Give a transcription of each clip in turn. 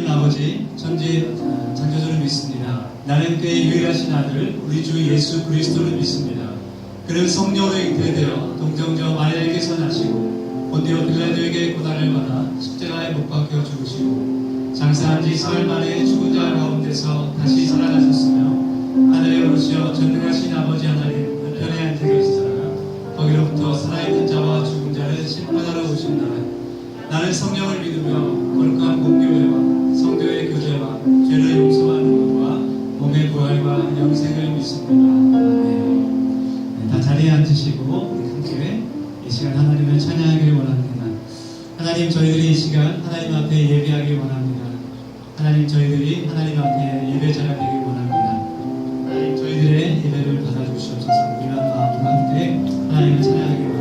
아버지, 전지 창조주를 믿습니다. 나는 그의 유일하신 아들, 우리 주 예수 그리스도를 믿습니다. 그는 성령으로 잉태되어 동정녀 마리아에게서 나시고 본디오 빌라도에게 고난을 받아 십자가에 못 박혀 죽으시고 장사한 지 사흘 만에 죽은 자 가운데서 다시 살아나셨으며 하늘에 오르시어 전능하신 아버지 하나님 우편에 앉아 계시다가 거기로부터 살아있는 자와 죽은 자를 심판하러 오신다. 나는 성령을 믿으며 거룩한 공교회와 성도의 교제와 죄를 용서하는 것과 몸의 부활과 영생을 믿습니다. 아멘. 다 자리에 앉으시고 우리 함께 이 시간 하나님을 찬양하기를 원합니다. 하나님, 저희들이 이 시간 하나님 앞에 예배하길 원합니다. 하나님, 저희들이 하나님 앞에 예배자가 되길 원합니다. 하나님, 저희들의 예배를 받아주시옵소서. 이런 마음과 함께 하나님을 찬양하기를 원합니다.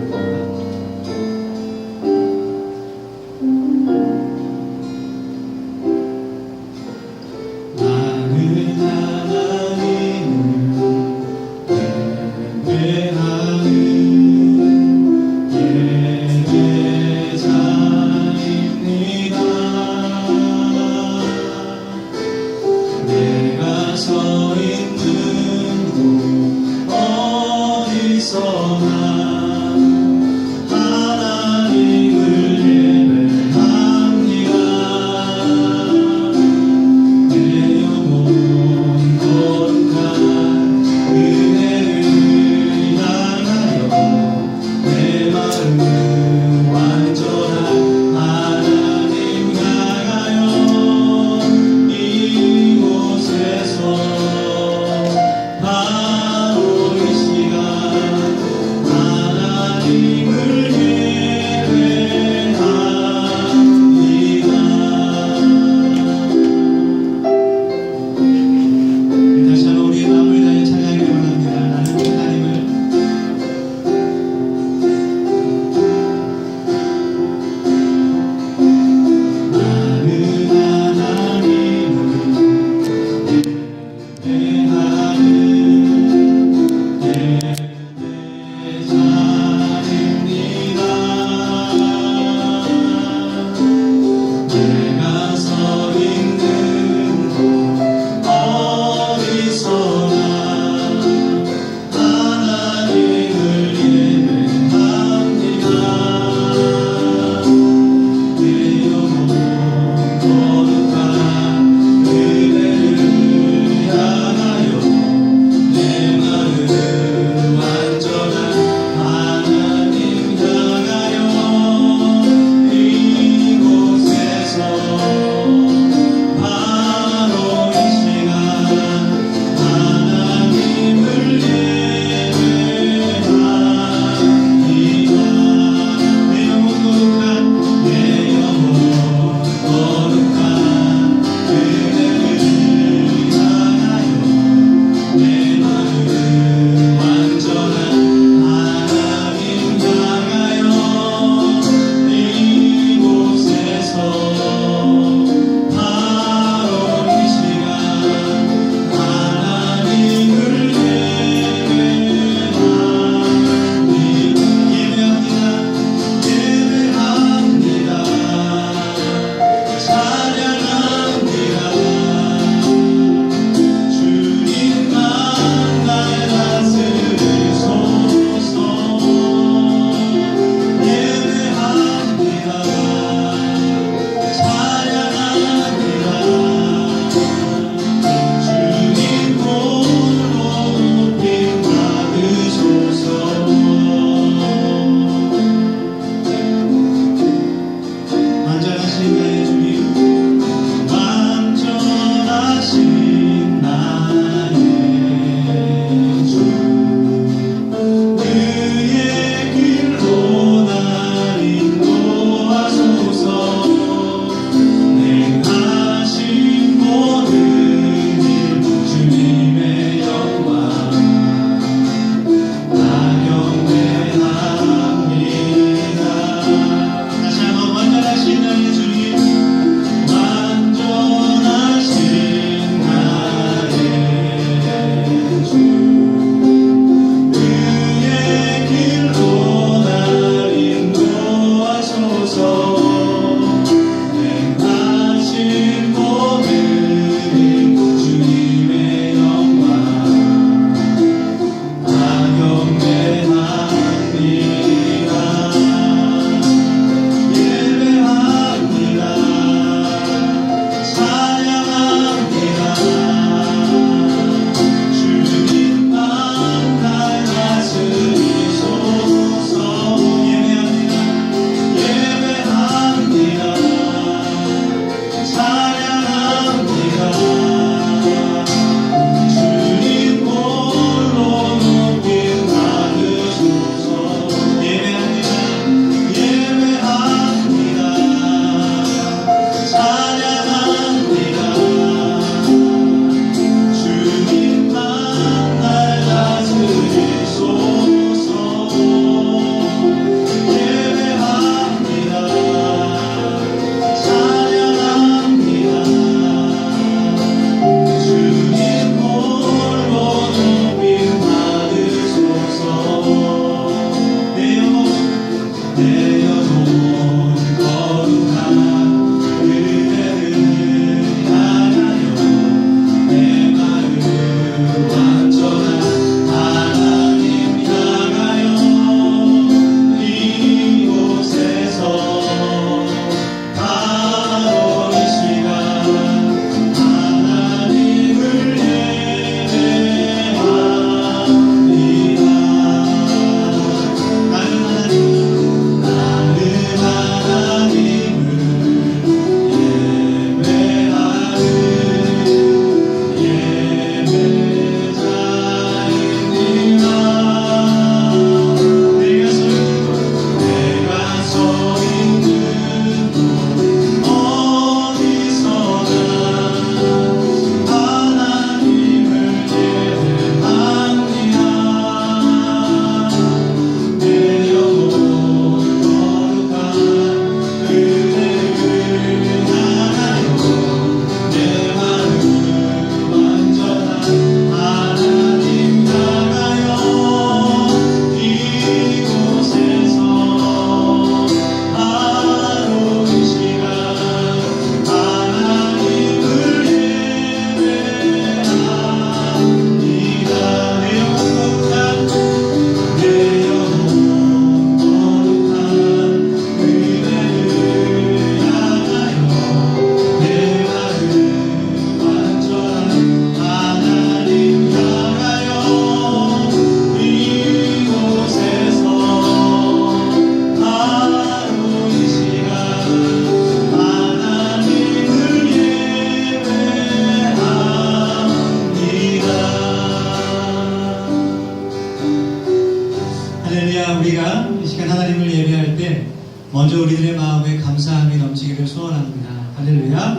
먼저 우리들의 마음에 감사함이 넘치기를 소원합니다. 할렐루야.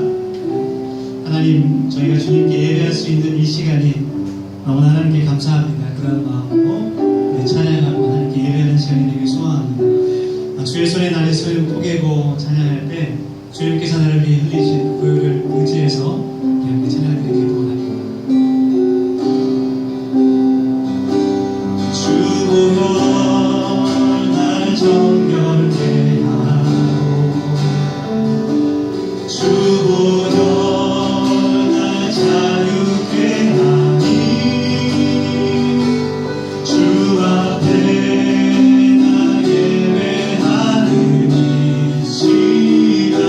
하나님, 저희가 주님께 예배할 수 있는 이 시간이 너무나 하나님께 감사합니다. 그런 마음으로 우리 찬양하고 하나님께 예배하는 시간이 되길 소원합니다. 주의 손에 나의 손을 포개고 찬양할 때 주님께서 나를 위해 흘리신 보혈을 의지해서 이렇게 찬양드리기 원합니다. 주 보혈 날 정결케 하고 주 보혈 날 자유케 하니 주 앞에 나 예배하는 이 시간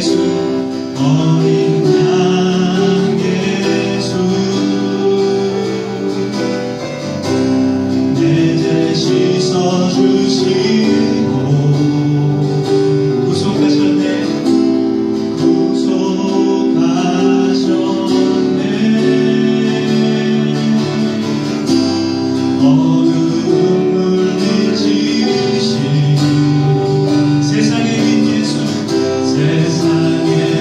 예수 어린 양 예수 내 죄 씻어주시고 구속하셨네 어둠 물리치신 세상의 빛 예수 세상의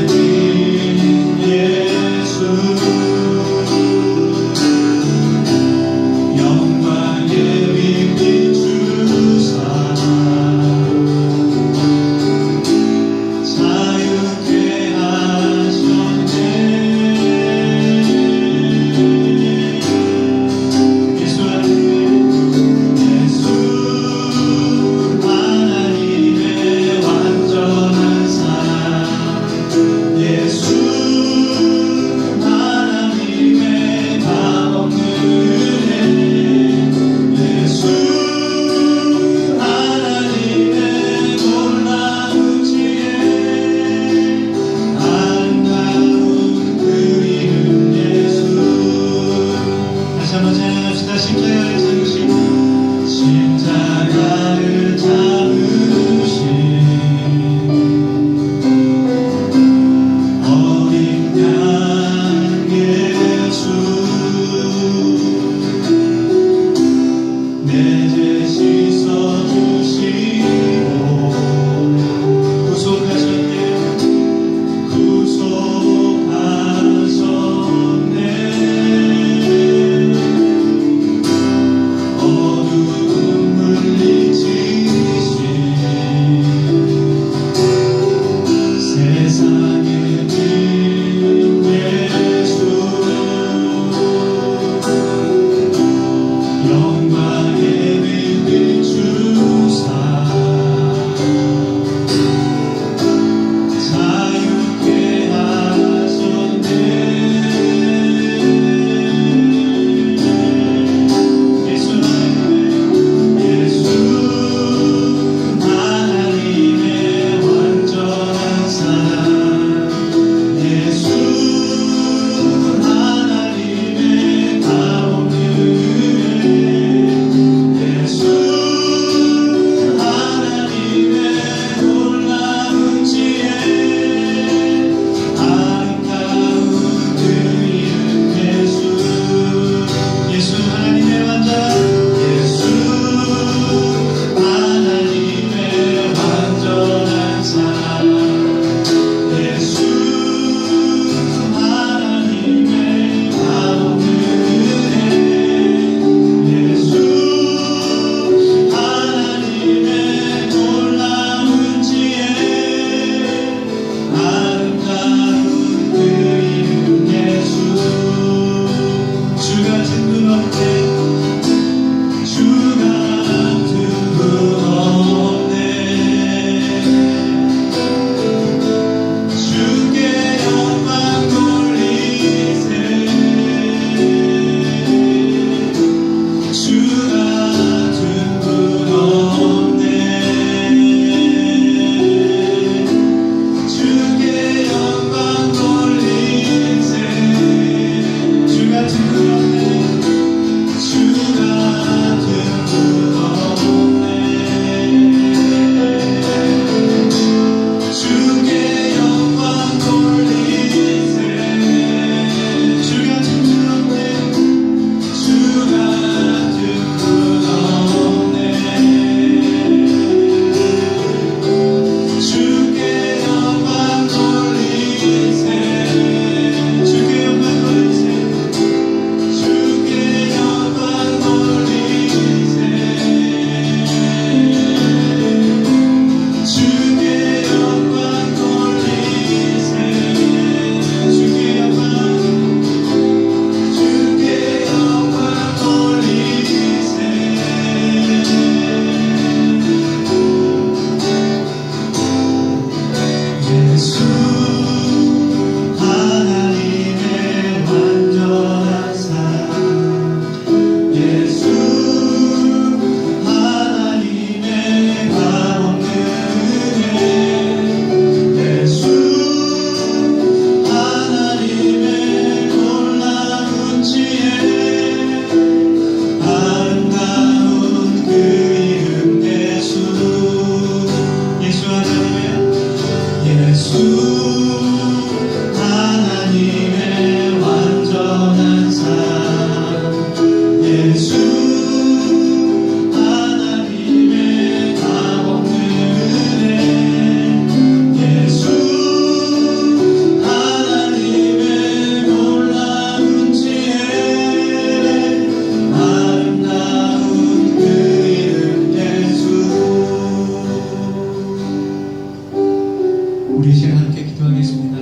기도하겠습니다.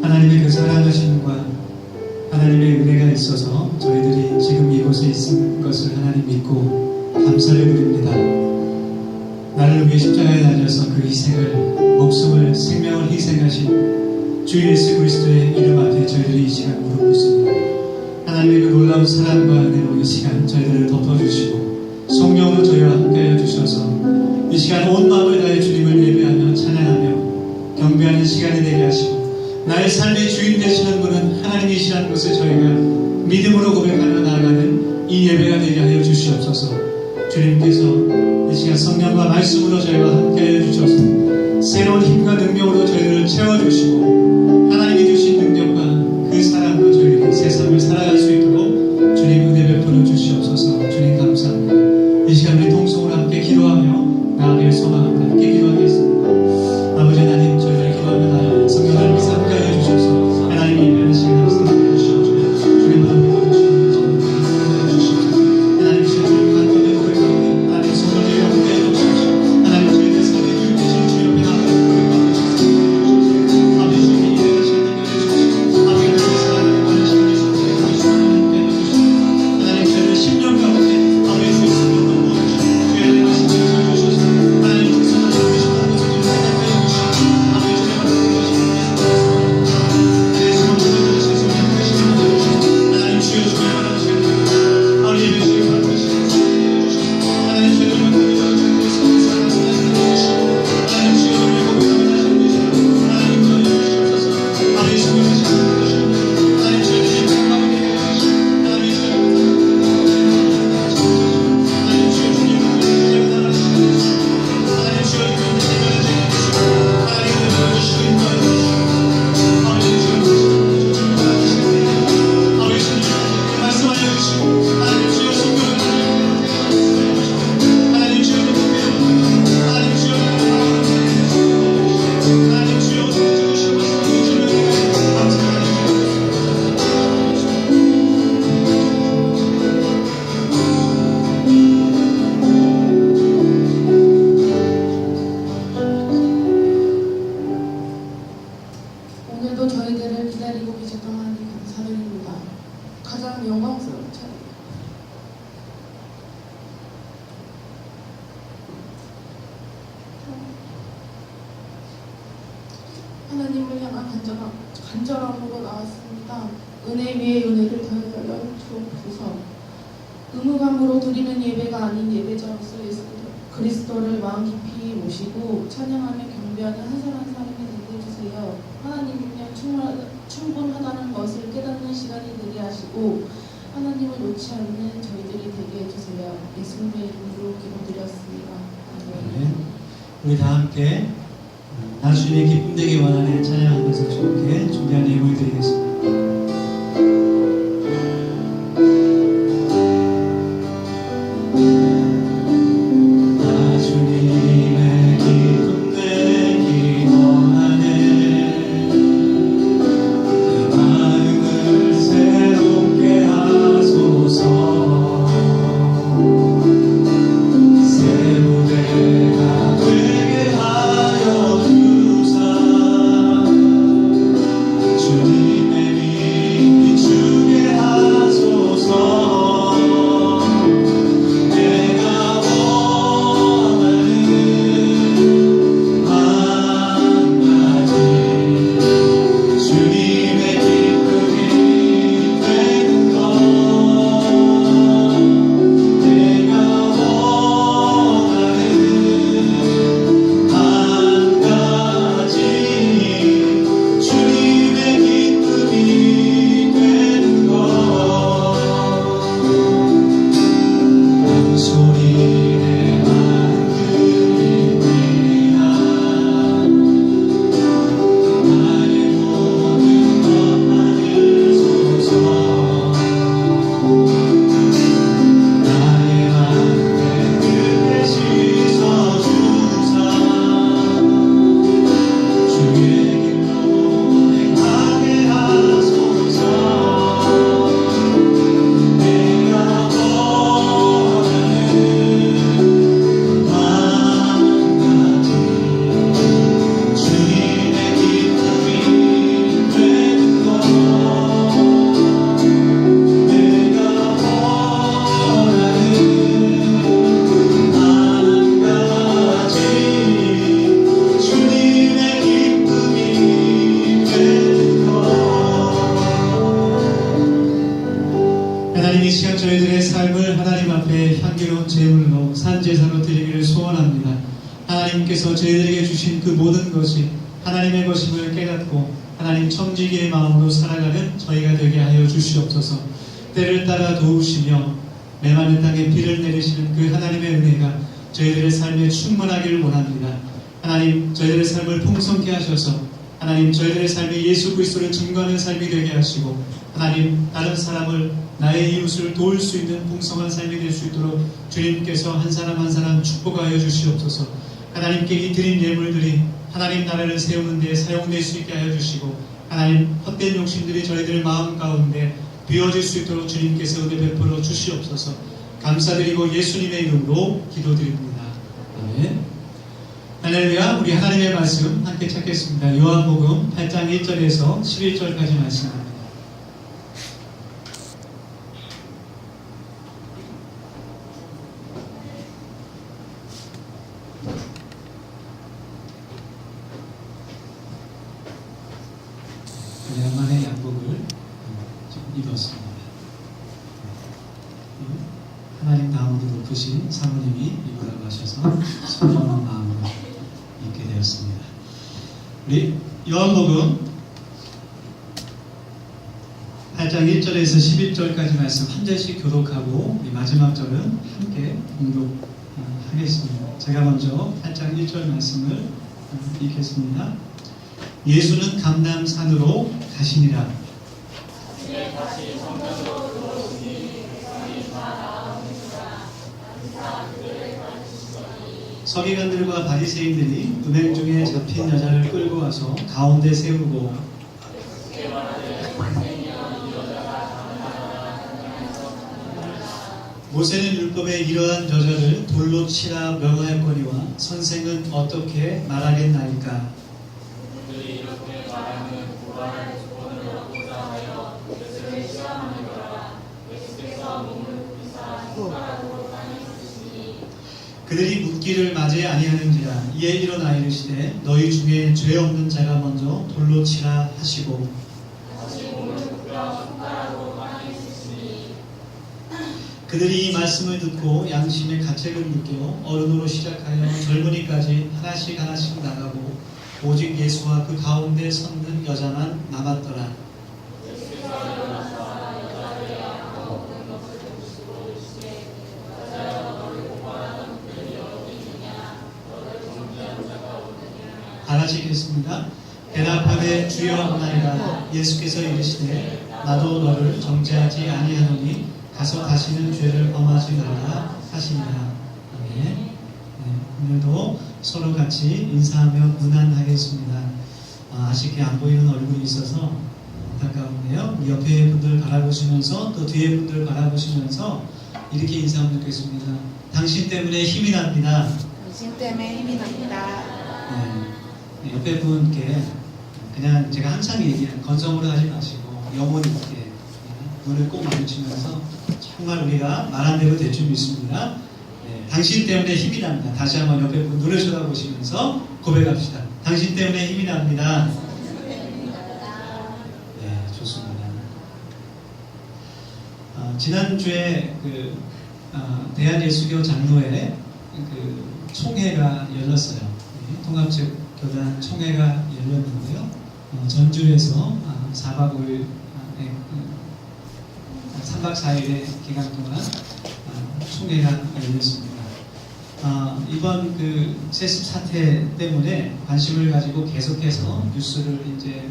하나님의 그 사랑하심과 하나님의 은혜가 있어서 저희들이 지금 이곳에 있은 것을 하나님 믿고 감사를 드립니다. 나를 위해 십자가에 달려서 그 희생을, 목숨을, 생명을 희생하신 주 예수 그리스도의 이름 앞에 저희들이 이 시간 무릎 꿇습니다. 하나님의 그 놀라운 사랑과 은혜로 이 시간 저희들을 덮어주시고 성령으로 저희와 함께하여 주셔서 이 시간 온 마음을 다해 주님을 예배하며 찬양하며 경배하는 시간이 되게 하시고 나의 삶의 주인 되시는 분은 하나님이시라는 것을 저희가 믿음으로 고백하며 나아가는 이 예배가 되게 하여 주시옵소서. 주님께서 이 시간 성령과 말씀으로 저희와 함께하여 주셔서 새로운 힘과 능력으로 저희를 채워주시고 하나님이 주신 능력과 그 사랑으로 저희가 세상을 살아갈 수 있도록 주님 은혜 베풀어 주시옵소서. 주님 감사합니다. 이 시간 우리 통성으로 함께 기도하며 나아갈 소망합니다. 함께 기도하겠습니다. 아버지 하나님, 저희를 기도하며 성령 하나님께서 함께하여 주셔서 하나님이 예배하는 시간 함께 주시옵소서. 주님 함께 주시옵소서. 하나님 주님 간절히 고백하오니 하나님 성령을 함께하여 주십시오. 하나님 저희의 삶의 주인 되신 주 옆에 나아가 고백하여 주십시오. 아버지 주님이 예배하시는 능력을 주십시오. 아버지 하나님의 사랑을 원하시는 주십시오. 함께하여 주십시오. 하나님 저희의 심령 가운데 아버지 주의 성령을 모아주시고 주의 은혜가 심령을 주셔서 하나님 특성을 주시고 아버지 주님 함께하여 주시고 아버지 주님 함께하여 주시고 내 성을 주님을 세상에 함께하시는 하나님 주여 주의 바라시는 아버지 예배 주의 바라시는 하나님 주의 만나게 하시는 성을 사랑하시는 하나님 주여 우리 고백하며 하시는 하나님 주여 주시옵소서. 아버지 주여 하시는 하나님 주여 주의 건강을 되게 하시고 하나님 주여 하나님 주여 주님 주의 나라시는 하나님 주여 주의 세계를 지키시고 하나님 주여 주시는 아버지 주여 아버지 주님 말씀하여 주시고 하나님 주여 성령을 하나님 주여 하나님 주여 하나님 주여 주신 말씀 주시는 감사합니다. 오늘도 저희들을 기다리고 계셨던 하나님 감사드립니다. 가장 영광스러운 찬양. 하나님을 향한 간절함으로 나왔습니다. 은혜 위에 은혜를 더하여 주옵소서. 의무감으로 드리는 예배가 아닌 예배자로서 예수 그리스도를 마음 깊이 모시고 찬양하며 경배하는 한 사람 한 사람이 되게 해주세요. 하나님이면 충분하다는 것을 깨닫는 시간이 되게 하시고 하나님을 놓지 않는 저희들이 되게 해주세요. 예수님의 이름으로 기도드렸습니다. 아멘. 네. 우리 다 함께 나 주님의 기쁨 되기 원하는 찬양하면서 주님께 준비한 예물 드리겠습니다. 나 주님의 기쁨 되기 원하네 그 마음을 새롭게 하소서 새 무대가 되게 하여 주사 주님의 하나님께서 저희들에게 주신 그 모든 것이 하나님의 것임을 깨닫고 하나님 청지기의 마음으로 살아가는 저희가 되게 하여 주시옵소서. 때를 따라 도우시며 메마른 땅에 비를 내리시는 그 하나님의 은혜가 저희들의 삶에 충만하기를 원합니다. 하나님, 저희들의 삶을 풍성케 하셔서 하나님, 저희들의 삶이 예수 그리스도를 증거하는 삶이 되게 하시고 하나님, 다른 사람을, 나의 이웃을 도울 수 있는 풍성한 삶이 될 수 있도록 주님께서 한 사람 한 사람 축복하여 주시옵소서. 하나님께 이 드린 예물들이 하나님 나라를 세우는 데 사용될 수 있게 하여 주시고 하나님, 헛된 욕심들이 저희들 마음 가운데 비워질 수 있도록 주님께서 은혜 베풀어 주시옵소서. 감사드리고 예수님의 이름으로 기도드립니다. 아멘. 할렐루야. 우리 하나님의 말씀 함께 찾겠습니다. 요한복음 8장 1절에서 11절까지 말씀입니다. 오랜만에 양복을 좀 입었습니다. 하나님 다음으로 높으신 사모님이 입으라고 하셔서 순종한 마음으로 입게 되었습니다. 우리 요한복음 8장 1절에서 11절까지 말씀 한 절씩 교독하고 우리 마지막 절은 함께 공독하겠습니다. 제가 먼저 8장 1절 말씀을 읽겠습니다. 예수는 감람산으로 가시니라. 서기관들과 바리새인들이 은행 중에 잡힌 여자를 끌고 와서 가운데 세우고 모세는 율법에 이러한 여자를 돌로 치라 명하였거니와 선생은 어떻게 말하겠나이까. 그들이 묻기를 맞이 아니하는지라. 이에 일어나 이르시되 너희 중에 죄 없는 자가 먼저 돌로 치라 하시고 그들이 이 말씀을 듣고 양심의 가책을 느껴 어른으로 시작하여 젊은이까지 하나씩 하나씩 나가고 오직 예수와 그 가운데 섰는 여자만 남았더라. 다같이 읽겠습니다. 대답하되 주여 하나이다. 예수께서 이르시되 나도 너를 정죄하지 아니하노니 가서 다시는 죄를 범하지 말라 하시니라. 아멘. 네, 오늘도 서로 같이 인사하며 문안하겠습니다. 아쉽게 안 보이는 얼굴이 있어서 안타까운데요. 우리 옆에 분들 바라보시면서 또 뒤에 분들 바라보시면서 이렇게 인사하면 좋겠습니다. 당신 때문에 힘이 납니다. 당신 때문에 힘이 납니다. 네, 옆에 분께 그냥 제가 항상 얘기하는 건성으로 하지 마시고 영혼 있게 눈을 꼭 마주치면서 정말 우리가 말한 대로 될 줄 믿습니다. 네, 당신 때문에 힘이 납니다. 다시 한번 옆에 분 눈을 쳐다보시면서 고백합시다. 당신 때문에 힘이 납니다. 네, 좋습니다. 지난주에 대한예수교 장로회 총회가 열렸어요. 통합적 교단 총회가 열렸는데요. 전주에서 4박 5일 3박 4일의 기간 동안 총회가 열렸습니다. 이번 세습 사태 때문에 관심을 가지고 계속해서 뉴스를 이제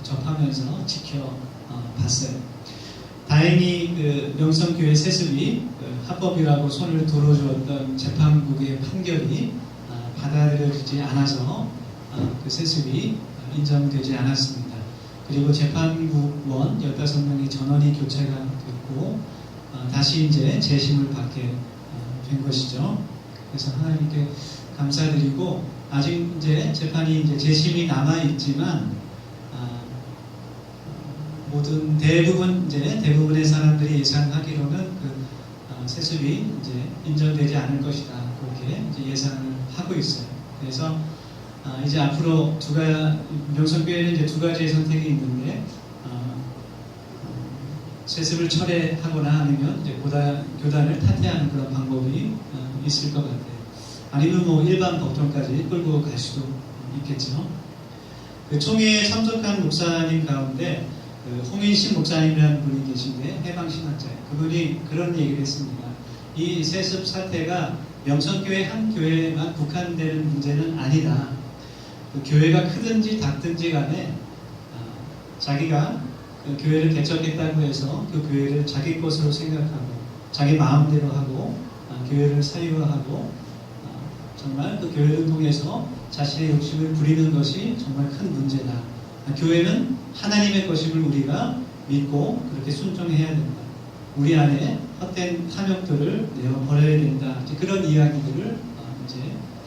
접하면서 지켜봤어요. 다행히 명성교회 세습이 합법이라고 손을 들어주었던 재판국의 판결이 받아들여지지 않아서 그 세습이 인정되지 않았습니다. 그리고 재판국원 15명이 전원이 교체가 됐고 다시 이제 재심을 받게 된 것이죠. 그래서 하나님께 감사드리고 아직 이제 재판이 이제 재심이 남아 있지만 대부분의 사람들이 예상하기로는 세습이 이제 인정되지 않을 것이다. 그렇게 이제 예상을 하고 있어요. 그래서 이제 앞으로 명성교회는 이제 두 가지의 선택이 있는데 세습을 철회하거나 아니면 이제 교단을 탈퇴하는 그런 방법이 있을 것 같아요. 아니면 뭐 일반 법정까지 끌고 갈 수도 있겠죠. 그 총회에 참석한 목사님 가운데 홍인식 목사님이라는 분이 계신데 해방신학자예요. 그분이 그런 얘기를 했습니다. 이 세습 사태가 명성교회 한 교회에만 국한되는 문제는 아니다. 그 교회가 크든지 작든지 간에 자기가 그 교회를 개척했다고 해서 그 교회를 자기 것으로 생각하고 자기 마음대로 하고 교회를 사유화하고 정말 그 교회를 통해서 자신의 욕심을 부리는 것이 정말 큰 문제다. 교회는 하나님의 것임을 우리가 믿고 그렇게 순종해야 된다. 우리 안에 헛된 탐욕들을 내어버려야 된다. 그런 이야기들을 이제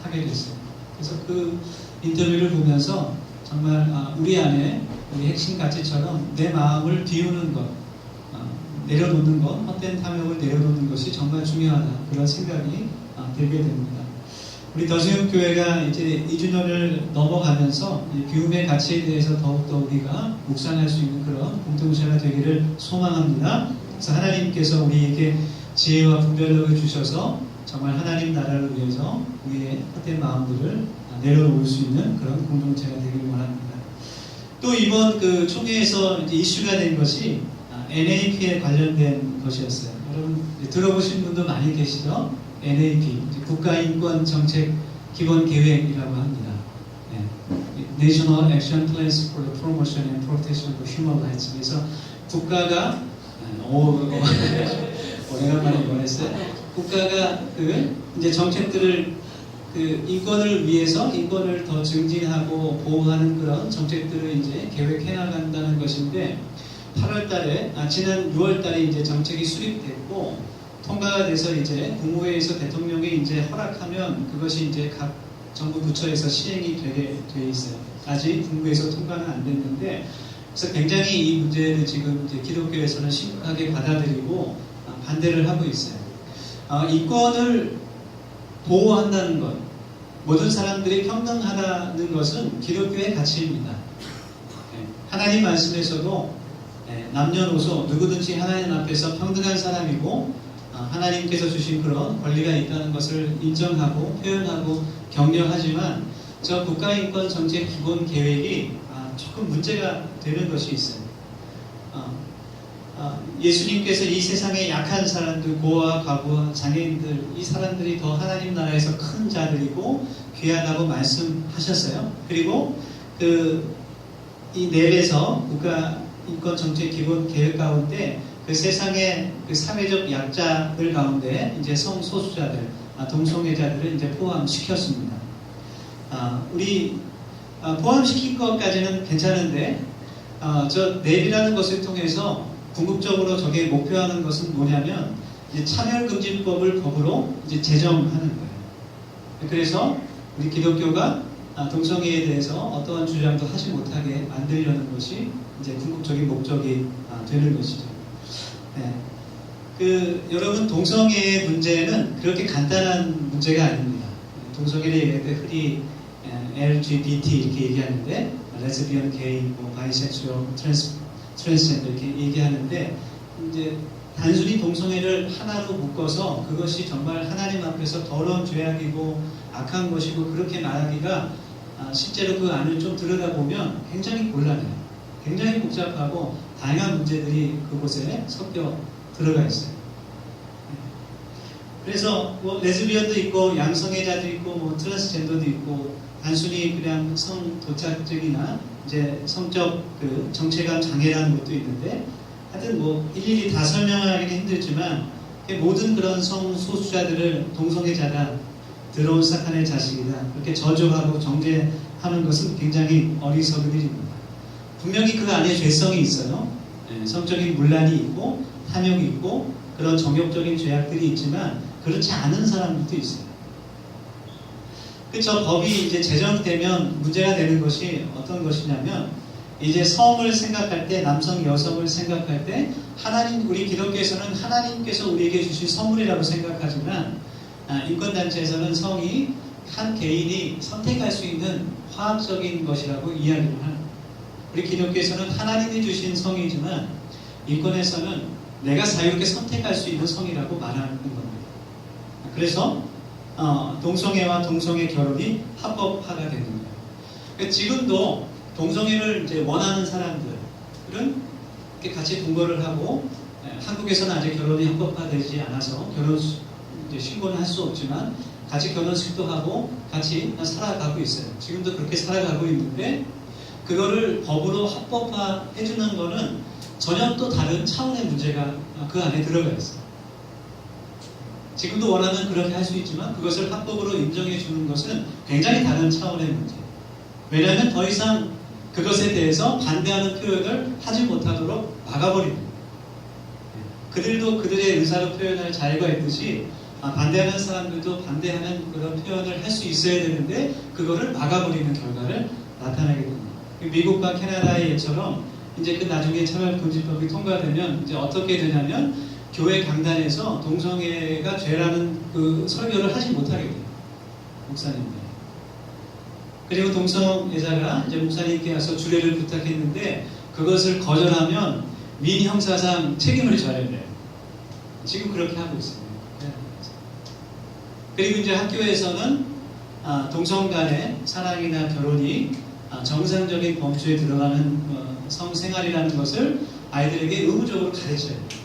하게 됐어요. 그래서 그 인터뷰를 보면서 정말 우리 안에 우리 핵심 가치처럼 내 마음을 비우는 것, 내려놓는 것, 헛된 탐욕을 내려놓는 것이 정말 중요하다. 그런 생각이 들게 됩니다. 우리 더세움교회가 이제 2주년을 넘어가면서 비움의 가치에 대해서 더욱더 우리가 묵상할 수 있는 그런 공동체가 되기를 소망합니다. 그래서 하나님께서 우리에게 지혜와 분별력을 주셔서 정말 하나님 나라를 위해서 우리의 헛된 마음들을 내려놓을 수 있는 그런 공동체가 되기를 원합니다. 또 이번 그 총회에서 이제 이슈가 된 것이 NAP에 관련된 것이었어요. 여러분 들어보신 분도 많이 계시죠? NAP, 국가인권정책 기본계획이라고 합니다. 네. National Action Plans for the Promotion and Protection of Human Rights. 그래서 국가가 오래간만에 원했어요. 국가가 그 이제 정책들을 그 인권을 위해서 인권을 더 증진하고 보호하는 그런 정책들을 이제 계획해 나간다는 것인데 8월달에 지난 6월달에 이제 정책이 수립됐고 통과가 돼서 이제 국무회의에서 대통령이 이제 허락하면 그것이 이제 각 정부 부처에서 시행이 되게 돼 있어요. 아직 국무회의에서 통과는 안 됐는데 그래서 굉장히 이 문제를 지금 이제 기독교에서는 심각하게 받아들이고 반대를 하고 있어요. 인권을 보호한다는 것, 모든 사람들이 평등하다는 것은 기독교의 가치입니다. 하나님 말씀에서도 남녀노소 누구든지 하나님 앞에서 평등한 사람이고 하나님께서 주신 그런 권리가 있다는 것을 인정하고 표현하고 격려하지만 저 국가인권정책 기본계획이 조금 문제가 되는 것이 있어요. 예수님께서 이 세상의 약한 사람들, 고아, 과부와 장애인들, 이 사람들이 더 하나님 나라에서 큰 자들이고 귀하다고 말씀하셨어요. 그리고 이 넷에서 국가인권정책 기본계획 가운데 그 세상의 그 사회적 약자들 가운데 이제 성소수자들, 동성애자들을 이제 포함시켰습니다. 우리 포함시킨 것까지는 괜찮은데 저 넷이라는 것을 통해서 궁극적으로 저게 목표하는 것은 뭐냐면 이제 차별금지법을 법으로 이제 제정하는 거예요. 그래서 우리 기독교가 동성애에 대해서 어떠한 주장도 하지 못하게 만들려는 것이 이제 궁극적인 목적이 되는 것이죠. 네. 여러분 동성애의 문제는 그렇게 간단한 문제가 아닙니다. 동성애를 얘기할 때 흔히 LGBT 이렇게 얘기하는데 레즈비언, 게이, 뭐 바이섹슈얼, 트랜스젠더 이렇게 얘기하는데 이제 단순히 동성애를 하나로 묶어서 그것이 정말 하나님 앞에서 더러운 죄악이고 악한 것이고 그렇게 말하기가 실제로 그 안을 좀 들여다보면 굉장히 곤란해요. 굉장히 복잡하고 다양한 문제들이 그곳에 섞여 들어가 있어요. 그래서 뭐 레즈비언도 있고 양성애자도 있고 뭐 트랜스젠더도 있고 단순히 그냥 성 도착증이나 이제 성적 그 정체감 장애라는 것도 있는데 하여튼 뭐 일일이 다 설명하기는 힘들지만 모든 그런 성소수자들을 동성애자다, 더러운 사탄의 자식이다 그렇게 저주하고 정죄하는 것은 굉장히 어리석은 일입니다. 분명히 그 안에 죄성이 있어요. 성적인 문란이 있고 탐욕이 있고 그런 정욕적인 죄악들이 있지만 그렇지 않은 사람들도 있어요. 저 법이 이제 제정되면 문제가 되는 것이 어떤 것이냐면 이제 성을 생각할 때 남성 여성을 생각할 때 하나님 우리 기독교에서는 하나님께서 우리에게 주신 선물이라고 생각하지만 인권단체에서는 성이 한 개인이 선택할 수 있는 화학적인 것이라고 이야기를 합니다. 우리 기독교에서는 하나님이 주신 성이지만 인권에서는 내가 자유롭게 선택할 수 있는 성이라고 말하는 겁니다. 그래서 동성애와 동성애 결혼이 합법화가 되는 거예요. 그러니까 지금도 동성애를 이제 원하는 사람들은 이렇게 같이 동거를 하고, 한국에서는 아직 결혼이 합법화되지 않아서 결혼 이제 신고는 할 수 없지만 같이 결혼식도 하고 같이 살아가고 있어요. 지금도 그렇게 살아가고 있는데, 그거를 법으로 합법화해 주는 거는 전혀 또 다른 차원의 문제가 그 안에 들어가 있어요. 지금도 원하면 그렇게 할 수 있지만 그것을 합법으로 인정해 주는 것은 굉장히 다른 차원의 문제. 왜냐하면 더 이상 그것에 대해서 반대하는 표현을 하지 못하도록 막아버리는 거예요. 그들도 그들의 의사를 표현할 자유가 있듯이 반대하는 사람들도 반대하는 그런 표현을 할 수 있어야 되는데, 그거를 막아버리는 결과를 나타나게 됩니다. 미국과 캐나다의 예처럼 이제 그 나중에 차별금지법이 통과되면 이제 어떻게 되냐면, 교회 강단에서 동성애가 죄라는 그 설교를 하지 못하게 돼요. 목사님들. 그리고 동성애자가 이제 목사님께 와서 주례를 부탁했는데 그것을 거절하면 민형사상 책임을 져야 돼요. 지금 그렇게 하고 있습니다. 그리고 이제 학교에서는 동성 간의 사랑이나 결혼이 정상적인 범주에 들어가는 성생활이라는 것을 아이들에게 의무적으로 가르쳐야 돼요.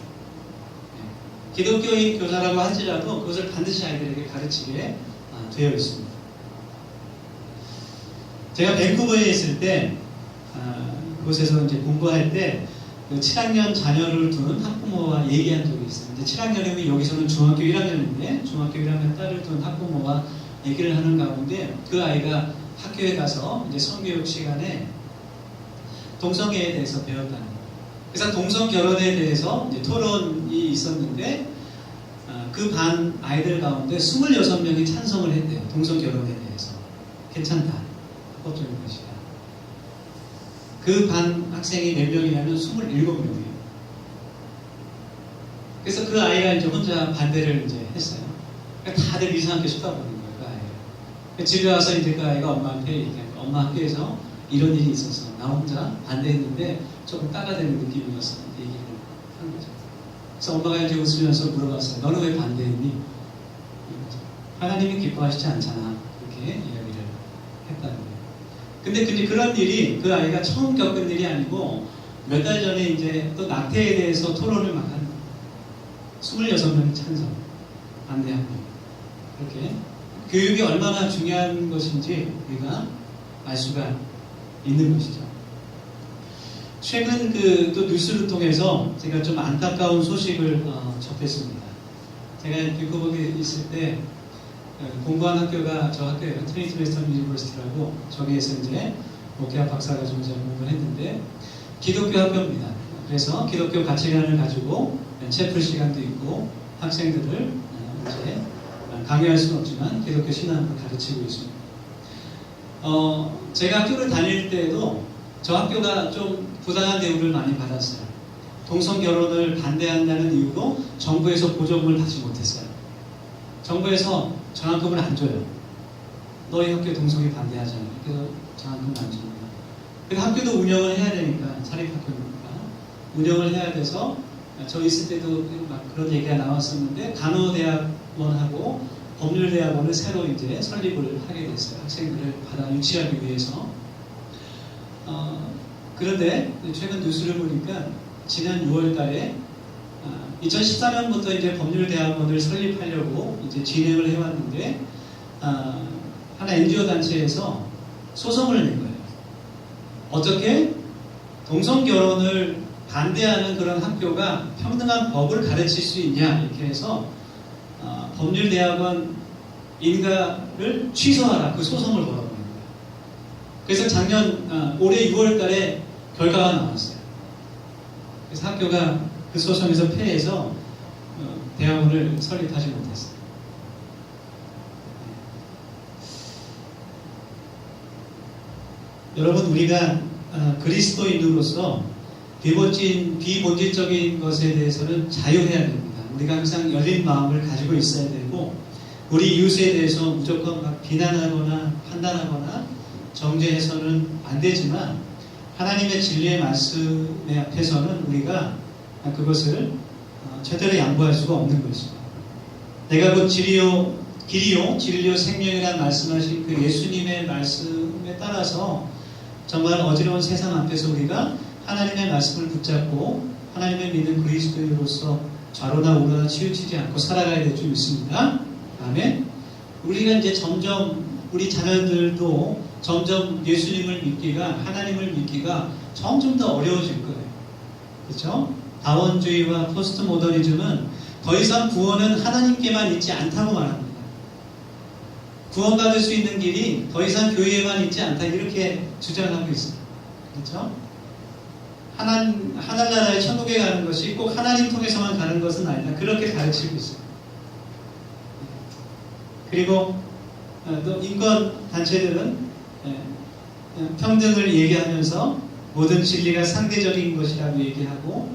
기독교인 교사라고 할지라도 그것을 반드시 아이들에게 가르치게 되어 있습니다. 제가 밴쿠버에 있을 때 그곳에서 이제 공부할 때 7학년 자녀를 둔 학부모와 얘기한 적이 있어요. 이제 7학년이면 여기서는 중학교 1학년인데 중학교 1학년 딸을 둔 학부모와 얘기를 하는 가운데, 그 아이가 학교에 가서 이제 성교육 시간에 동성애에 대해서 배웠다는 거예요. 그래서 동성 결혼에 대해서 이제 토론이 있었는데 그 반 아이들 가운데 26명이 찬성을 했대요. 동성 결혼에 대해서 괜찮다, 합법적인 것이다. 그 반 학생이 몇 명이냐면 27명이에요. 그래서 그 아이가 이제 혼자 반대를 이제 했어요. 그러니까 다들 이상하게 쳐다보는 거예요, 그 아이가. 집에 와서 이제 그 아이가 엄마한테 얘기해요. 엄마, 학교에서 이런 일이 있어서 나 혼자 반대했는데 조금 까다되는 느낌이어서 얘기를 한 거죠. 그래서 엄마가 이제 웃으면서 물어봤어요. 너는 왜 반대했니? 하나님이 기뻐하시지 않잖아. 그렇게 이야기를 했다는 거예요. 근데 그런 일이 그 아이가 처음 겪은 일이 아니고 몇 달 전에 이제 또 낙태에 대해서 토론을 막 한 26명이 찬성, 반대하고. 그렇게 교육이 얼마나 중요한 것인지 우리가 알 수가 있는 것이죠. 최근 또 뉴스를 통해서 제가 좀 안타까운 소식을 접했습니다. 제가 밴쿠버에 있을 때 공부한 학교가 저 학교예요. 트리니티 웨스턴 유니버시티라고. 저기에서 이제 목회학 박사과정 공부를 했는데 기독교 학교입니다. 그래서 기독교 가치관을 가지고 채플 시간도 있고 학생들을 이제 강요할 수는 없지만 기독교 신앙을 가르치고 있습니다. 제가 학교를 다닐 때에도 저 학교가 좀 부당한 대우를 많이 받았어요. 동성 결혼을 반대한다는 이유로 정부에서 보조금을 받지 못했어요. 정부에서 장학금을 안 줘요. 너희 학교 동성애 반대하잖아요. 그래서 장학금을 안 줍니다. 그래서 학교도 운영을 해야 되니까, 사립학교니까 운영을 해야 돼서, 저 있을 때도 막 그런 얘기가 나왔었는데 간호대학원하고 법률대학원을 새로 이제 설립을 하게 됐어요. 학생들을 받아 유치하기 위해서. 그런데 최근 뉴스를 보니까 지난 6월달에 2014년부터 이제 법률대학원을 설립하려고 이제 진행을 해왔는데 하나 NGO 단체에서 소송을 낸 거예요. 어떻게 동성 결혼을 반대하는 그런 학교가 평등한 법을 가르칠 수 있냐, 이렇게 해서 법률대학원 인가를 취소하라, 그 소송을 걸어버린 거예요. 그래서 작년 올해 6월달에 결과가 나왔어요. 그래서 학교가 그 소송에서 패해서 대학원을 설립하지 못했어요. 여러분, 우리가 그리스도인으로서 비본질적인 것에 대해서는 자유해야 됩니다. 우리가 항상 열린 마음을 가지고 있어야 되고, 우리 이웃에 대해서 무조건 막 비난하거나 판단하거나 정죄해서는 안 되지만, 하나님의 진리의 말씀에 앞에서는 우리가 그것을 절대로 양보할 수가 없는 것입니다. 내가 곧 진리요 길이요 진리요 생명이라는 말씀하신 그 예수님의 말씀에 따라서 정말 어지러운 세상 앞에서 우리가 하나님의 말씀을 붙잡고 하나님의 믿는 그리스도인으로서 좌로나 우로나 치우치지 않고 살아가야 될 줄 믿습니다. 아멘. 우리가 이제 점점 우리 자녀들도 점점 예수님을 믿기가 하나님을 믿기가 점점 더 어려워질 거예요. 그렇죠? 다원주의와 포스트 모더니즘은 더 이상 구원은 하나님께만 있지 않다고 말합니다. 구원받을 수 있는 길이 더 이상 교회에만 있지 않다 이렇게 주장하고 있습니다. 그렇죠? 하늘나라의 천국에 가는 것이 꼭 하나님 통해서만 가는 것은 아니다. 그렇게 가르치고 있어요. 그리고 또 인권 단체들은 평등을 얘기하면서 모든 진리가 상대적인 것이라고 얘기하고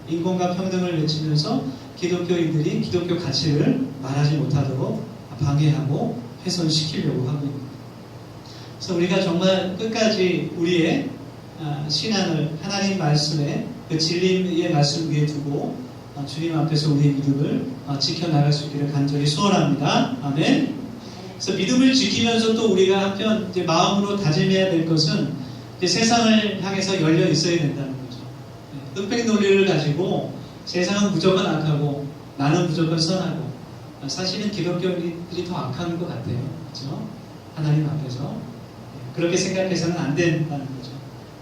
인권과 평등을 외치면서 기독교인들이 기독교 가치를 말하지 못하도록 방해하고 훼손시키려고 하고 있는 거예요. 그래서 우리가 정말 끝까지 우리의 신앙을 하나님 말씀에 그 진리의 말씀 위에 두고 주님 앞에서 우리의 믿음을 지켜나갈 수 있기를 간절히 소원합니다. 아멘. 그래서 믿음을 지키면서 또 우리가 한편 이제 마음으로 다짐해야 될 것은 이제 세상을 향해서 열려 있어야 된다는 거죠. 흑백 논리를 가지고 세상은 무조건 악하고 나는 무조건 선하고 사실은 기독교인들이 더 악한 것 같아요. 그렇죠? 하나님 앞에서 그렇게 생각해서는 안 된다는 거죠.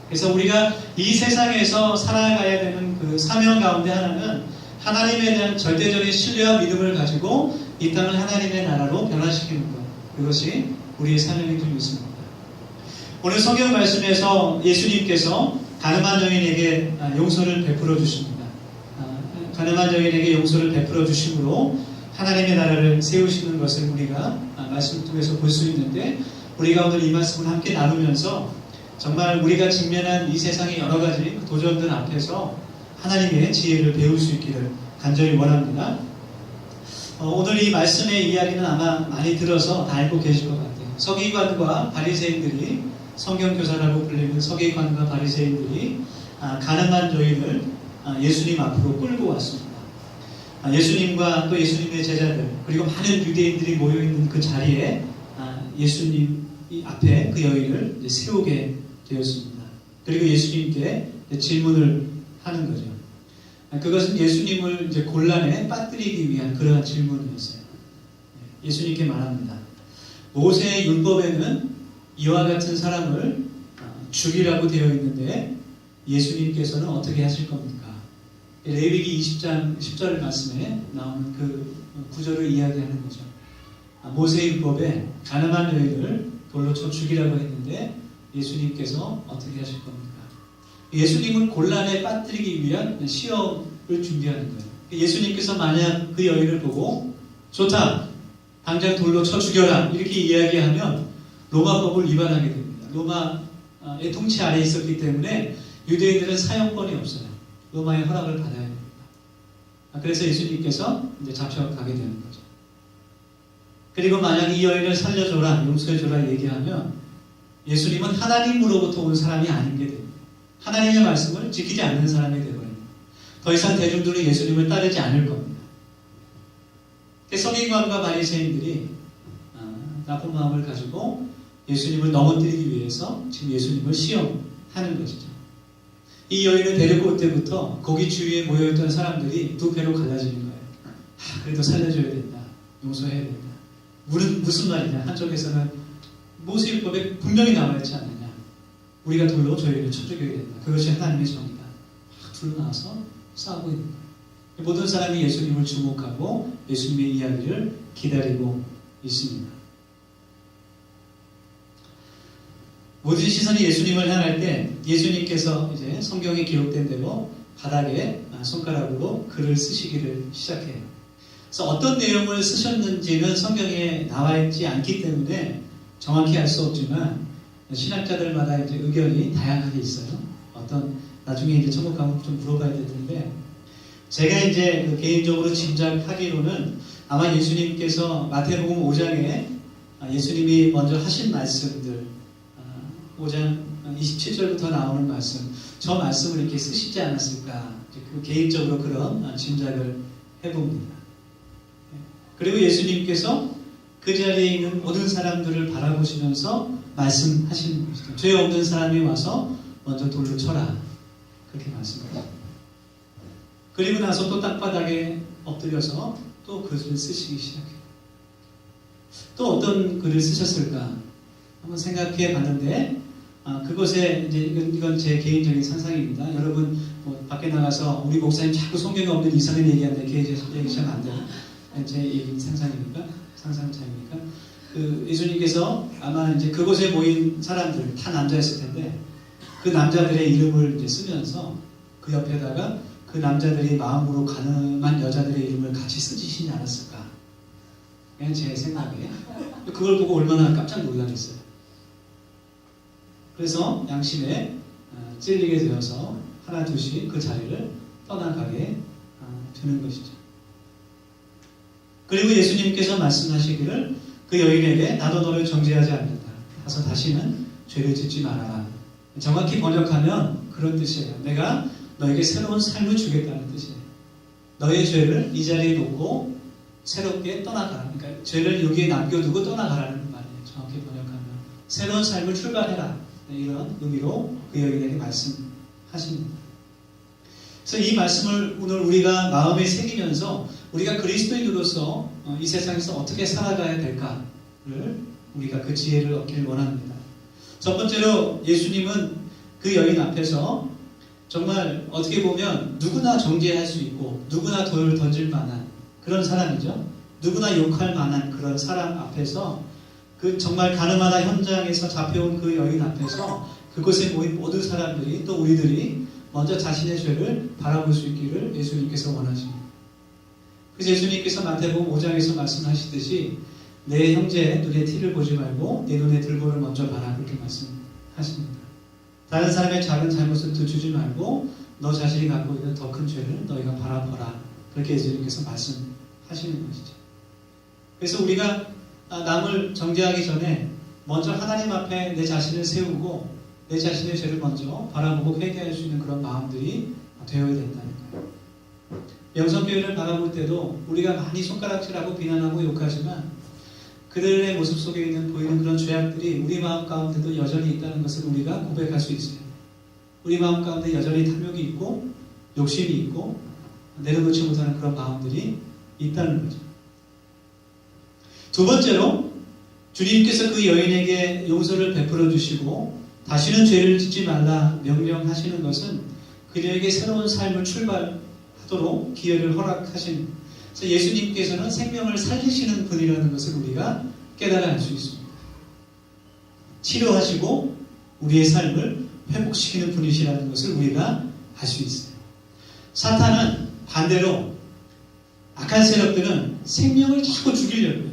그래서 우리가 이 세상에서 살아가야 되는 그 사명 가운데 하나는 하나님에 대한 절대적인 신뢰와 믿음을 가지고 이 땅을 하나님의 나라로 변화시키는 것. 그것이 우리의 사명인 줄 믿습니다. 오늘 성경 말씀에서 예수님께서 가늠한 여인에게 용서를 베풀어 주십니다. 가늠한 여인에게 용서를 베풀어 주심으로 하나님의 나라를 세우시는 것을 우리가 말씀 통해서 볼 수 있는데 우리가 오늘 이 말씀을 함께 나누면서 정말 우리가 직면한 이 세상의 여러 가지 도전들 앞에서 하나님의 지혜를 배울 수 있기를 간절히 원합니다. 오늘 이 말씀의 이야기는 아마 많이 들어서 다 알고 계실 것 같아요. 서기관과 바리새인들이 성경교사라고 불리는 서기관과 바리새인들이 가늠한 여인을 예수님 앞으로 끌고 왔습니다. 예수님과 또 예수님의 제자들 그리고 많은 유대인들이 모여있는 그 자리에 예수님 앞에 그 여인을 세우게 되었습니다. 그리고 예수님께 질문을 하는 거죠. 그것은 예수님을 이제 곤란에 빠뜨리기 위한 그러한 질문이었어요. 예수님께 말합니다. 모세의 율법에는 이와 같은 사람을 죽이라고 되어 있는데 예수님께서는 어떻게 하실 겁니까? 레위기 20장 10절 말씀에 나오는 그 구절을 이야기하는 거죠. 모세의 율법에 가늠한 여인을 돌로 쳐 죽이라고 했는데 예수님께서 어떻게 하실 겁니까? 예수님을 곤란에 빠뜨리기 위한 시험을 준비하는 거예요. 예수님께서 만약 그 여인을 보고 좋다, 당장 돌로 쳐 죽여라 이렇게 이야기하면 로마법을 위반하게 됩니다. 로마의 통치 아래에 있었기 때문에 유대인들은 사형권이 없어요. 로마의 허락을 받아야 됩니다. 그래서 예수님께서 이제 잡혀가게 되는 거죠. 그리고 만약 이 여인을 살려줘라, 용서해줘라 얘기하면 예수님은 하나님으로부터 온 사람이 아닌 게 됩니다. 하나님의 말씀을 지키지 않는 사람이 되어버립니다. 더 이상 대중들은 예수님을 따르지 않을 겁니다. 서기관과 바리새인들이 나쁜 마음을 가지고 예수님을 넘어뜨리기 위해서 지금 예수님을 시험하는 것이죠. 이 여인을 데리고 올 때부터 거기 주위에 모여있던 사람들이 두 배로 갈라지는 거예요. 그래도 살려줘야 된다. 용서해야 된다. 무슨 말이냐. 한쪽에서는 모세율법에 분명히 나와있지 않느냐. 우리가 돌로 저 여인을 쳐 죽여야 된다. 그것이 하나님의 정의다. 둘로 나와서 싸우고 있는 거예요. 모든 사람이 예수님을 주목하고 예수님의 이야기를 기다리고 있습니다. 모든 시선이 예수님을 향할 때 예수님께서 이제 성경에 기록된 대로 바닥에 손가락으로 글을 쓰시기를 시작해요. 그래서 어떤 내용을 쓰셨는지는 성경에 나와 있지 않기 때문에 정확히 알 수 없지만 신학자들마다 이제 의견이 다양하게 있어요. 나중에 이제 천국 가면 좀 물어봐야 될 텐데 제가 이제 개인적으로 짐작하기로는 아마 예수님께서 마태복음 5장에 예수님이 먼저 하신 말씀들 5장 27절부터 나오는 말씀 저 말씀을 이렇게 쓰시지 않았을까 개인적으로 그런 짐작을 해봅니다. 그리고 예수님께서 그 자리에 있는 모든 사람들을 바라보시면서 말씀하시는 것이죠. 죄 없는 사람이 와서 먼저 돌로 쳐라. 그렇게 말씀하십니다. 그리고 나서 또 땅바닥에 엎드려서 또 글을 쓰시기 시작해요. 또 어떤 글을 쓰셨을까? 한번 생각해 봤는데, 그것에 이제 이건 제 개인적인 상상입니다. 여러분 뭐 밖에 나가서 우리 목사님 자꾸 성경에 없는 이상한 얘기하는데 얘기하시면 안 돼요. 제 얘기 상상이니까, 상상차이니까. 그 예수님께서 아마 이제 그곳에 모인 사람들 다 남자였을 텐데, 그 남자들의 이름을 이제 쓰면서 그 옆에다가 그 남자들이 마음으로 가늠한 여자들의 이름을 같이 쓰시지 않았을까? 그냥 제 생각에. 그걸 보고 얼마나 깜짝 놀라겠어요. 그래서 양심에 찔리게 되어서 하나 둘씩 그 자리를 떠나가게 되는 것이죠. 그리고 예수님께서 말씀하시기를 그 여인에게 나도 너를 정죄하지 않는다. 가서 다시는 죄를 짓지 말아라. 정확히 번역하면 그런 뜻이에요. 내가 너에게 새로운 삶을 주겠다는 뜻이에요. 너의 죄를 이 자리에 놓고 새롭게 떠나가라. 그러니까 죄를 여기에 남겨두고 떠나가라는 말이에요. 정확히 번역하면. 새로운 삶을 출발해라. 이런 의미로 그 여인에게 말씀하십니다. 그래서 이 말씀을 오늘 우리가 마음에 새기면서 우리가 그리스도인으로서 이 세상에서 어떻게 살아가야 될까를 우리가 그 지혜를 얻기를 원합니다. 첫 번째로 예수님은 그 여인 앞에서 정말 어떻게 보면 누구나 정죄할 수 있고 누구나 돌을 던질 만한 그런 사람이죠. 누구나 욕할 만한 그런 사람 앞에서 그 정말 가늠하다 현장에서 잡혀온 그 여인 앞에서 그곳에 모인 모든 사람들이 또 우리들이 먼저 자신의 죄를 바라볼 수 있기를 예수님께서 원하십니다. 그래서 예수님께서 마태복음 5장에서 말씀하시듯이 내 형제 눈에 티를 보지 말고 내 눈에 들보를 먼저 봐라 그렇게 말씀하십니다. 다른 사람의 작은 잘못을 들추지 말고 너 자신이 갖고 있는 더 큰 죄를 너희가 바라보라 그렇게 예수님께서 말씀하시는 것이죠. 그래서 우리가 남을 정죄하기 전에 먼저 하나님 앞에 내 자신을 세우고 내 자신의 죄를 먼저 바라보고 회개할 수 있는 그런 마음들이 되어야 된다는 거예요. 영성교회를 바라볼 때도 우리가 많이 손가락질하고 비난하고 욕하지만 그들의 모습 속에 있는 보이는 그런 죄악들이 우리 마음 가운데도 여전히 있다는 것을 우리가 고백할 수 있어요. 우리 마음 가운데 여전히 탐욕이 있고 욕심이 있고 내려놓지 못하는 그런 마음들이 있다는 거죠. 두 번째로 주님께서 그 여인에게 용서를 베풀어 주시고 다시는 죄를 짓지 말라 명령하시는 것은 그녀에게 새로운 삶을 출발하도록 기회를 허락하신, 그래서 예수님께서는 생명을 살리시는 분이라는 것을 우리가 깨달아 알 수 있습니다. 치료하시고 우리의 삶을 회복시키는 분이시라는 것을 우리가 알 수 있어요. 사탄은 반대로 악한 세력들은 생명을 자꾸 죽이려고 해요.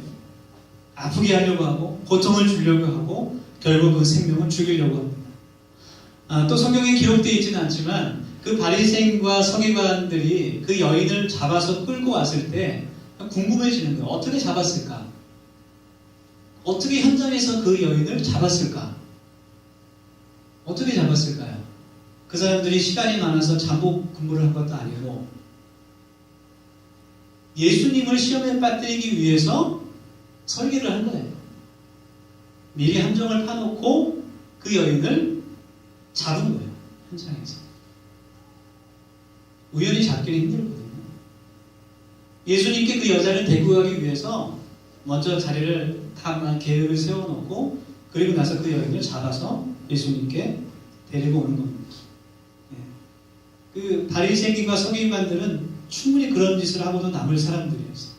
아프게 하려고 하고 고통을 주려고 하고 결국 그 생명을 죽이려고 합니다. 또 성경에 기록되어 있지는 않지만 그 바리새인과 서기관들이 그 여인을 잡아서 끌고 왔을 때 궁금해지는 거예요. 어떻게 잡았을까? 어떻게 현장에서 그 여인을 잡았을까? 어떻게 잡았을까요? 그 사람들이 시간이 많아서 잠복 근무를 한 것도 아니고 예수님을 시험에 빠뜨리기 위해서 설계를 한 거예요. 미리 함정을 파놓고 그 여인을 잡은 거예요. 현장에서. 우연히 잡기는 힘들거든요. 예수님께 그 여자를 데리고 가기 위해서 먼저 자리를 다 계획을 세워놓고 그리고 나서 그 여인을 잡아서 예수님께 데리고 오는 겁니다. 그 바리새인과 서기관들은 충분히 그런 짓을 하고도 남을 사람들이었어요.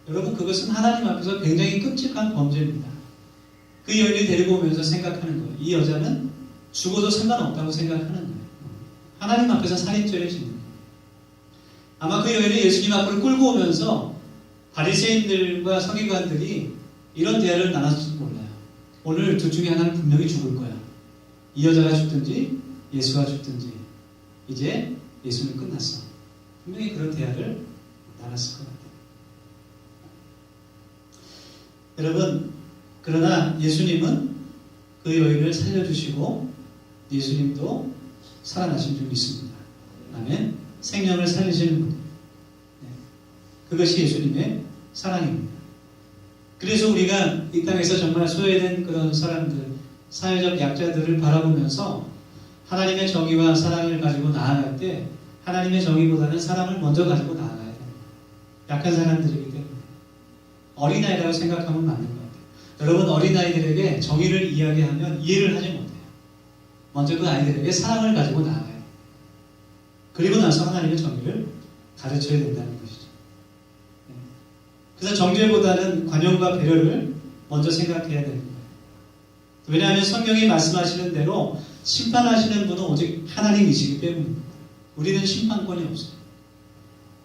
여러분 그것은 하나님 앞에서 굉장히 끔찍한 범죄입니다. 그 여인을 데리고 오면서 생각하는 거예요. 이 여자는 죽어도 상관없다고 생각하는 거예요. 하나님 앞에서 살인죄를 짓는 거예요. 아마 그 여인을 예수님 앞으로 끌고 오면서 바리새인들과 서기관들이 이런 대화를 나눴을지 몰라요. 오늘 둘 중에 하나는 분명히 죽을 거야. 이 여자가 죽든지 예수가 죽든지 이제 예수는 끝났어. 분명히 그런 대화를 나눴을 것 같아요. 여러분 그러나 예수님은 그 여인을 살려주시고 예수님도 살아나신 줄 믿습니다. 아멘. 생명을 살리시는 분. 그것이 예수님의 사랑입니다. 그래서 우리가 이 땅에서 정말 소외된 그런 사람들, 사회적 약자들을 바라보면서 하나님의 정의와 사랑을 가지고 나아갈 때 하나님의 정의보다는 사랑을 먼저 가지고 나아가야 됩니다. 약한 사람들이기 때문에. 어린아이라고 생각하면 맞는 것 같아요. 여러분, 어린아이들에게 정의를 이야기하면 이해를 하지 못해요. 먼저 그 아이들에게 사랑을 가지고 나아가요. 그리고 나서 하나님의 정의를 가르쳐야 된다는 것이죠. 그래서 정죄보다는 관용과 배려를 먼저 생각해야 되는 거예요. 왜냐하면 성경이 말씀하시는 대로 심판하시는 분은 오직 하나님이시기 때문입니다. 우리는 심판권이 없어요.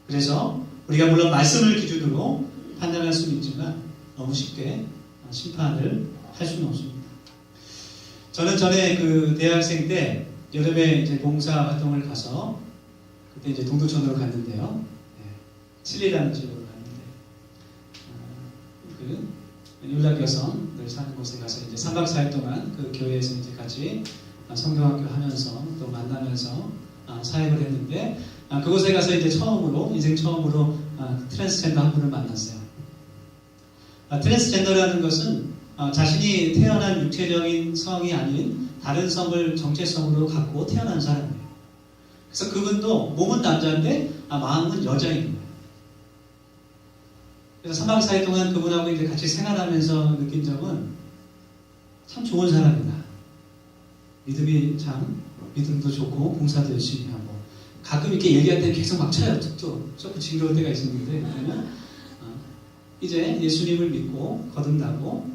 그래서 우리가 물론 말씀을 기준으로 판단할 수는 있지만 너무 쉽게 심판을 할 수는 없습니다. 저는 전에 그 대학생 때 여름에 이제 봉사 활동을 가서 그때 이제 동두천으로 갔는데요. 칠리라는 지역으로 갔는데 그 윤락 여성들 사는 곳에 가서 이제 3박 4일 동안 그 교회에서 이제 같이 성경학교 하면서 또 만나면서 사역을 했는데 그곳에 가서 이제 인생 처음으로 트랜스젠더 한 분을 만났어요. 트랜스젠더라는 것은 자신이 태어난 육체적인 성이 아닌 다른 성을 정체성으로 갖고 태어난 사람이에요. 그래서 그분도 몸은 남자인데 마음은 여자인 거예요. 그래서 3박 4일 동안 그분하고 이제 같이 생활하면서 느낀 점은 참 좋은 사람이다. 믿음도 좋고 봉사도 열심히 하고 가끔 이렇게 얘기할 때 계속 막 쳐요. 툭툭 조금 징그러울 때가 있었는데 이제 예수님을 믿고 거듭나고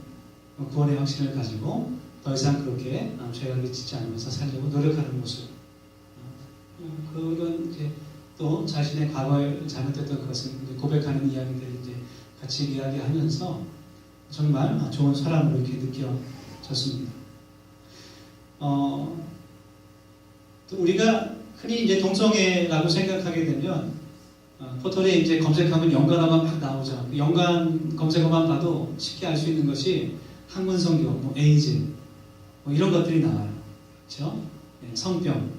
구원의 확신을 가지고 더 이상 그렇게 죄악을 짓지 않으면서 살려고 노력하는 모습. 그건 이제 또 자신의 과거에 잘못했던 것을 고백하는 이야기들을 이제 같이 이야기하면서 정말 좋은 사람으로 이렇게 느껴졌습니다. 또 우리가 흔히 이제 동성애라고 생각하게 되면 포털에 이제 검색하면 연관어만 막 나오죠. 그 연관 검색어만 봐도 쉽게 알 수 있는 것이 한문성교, 에이즈 이런 것들이 나와요. 그렇죠? 성병.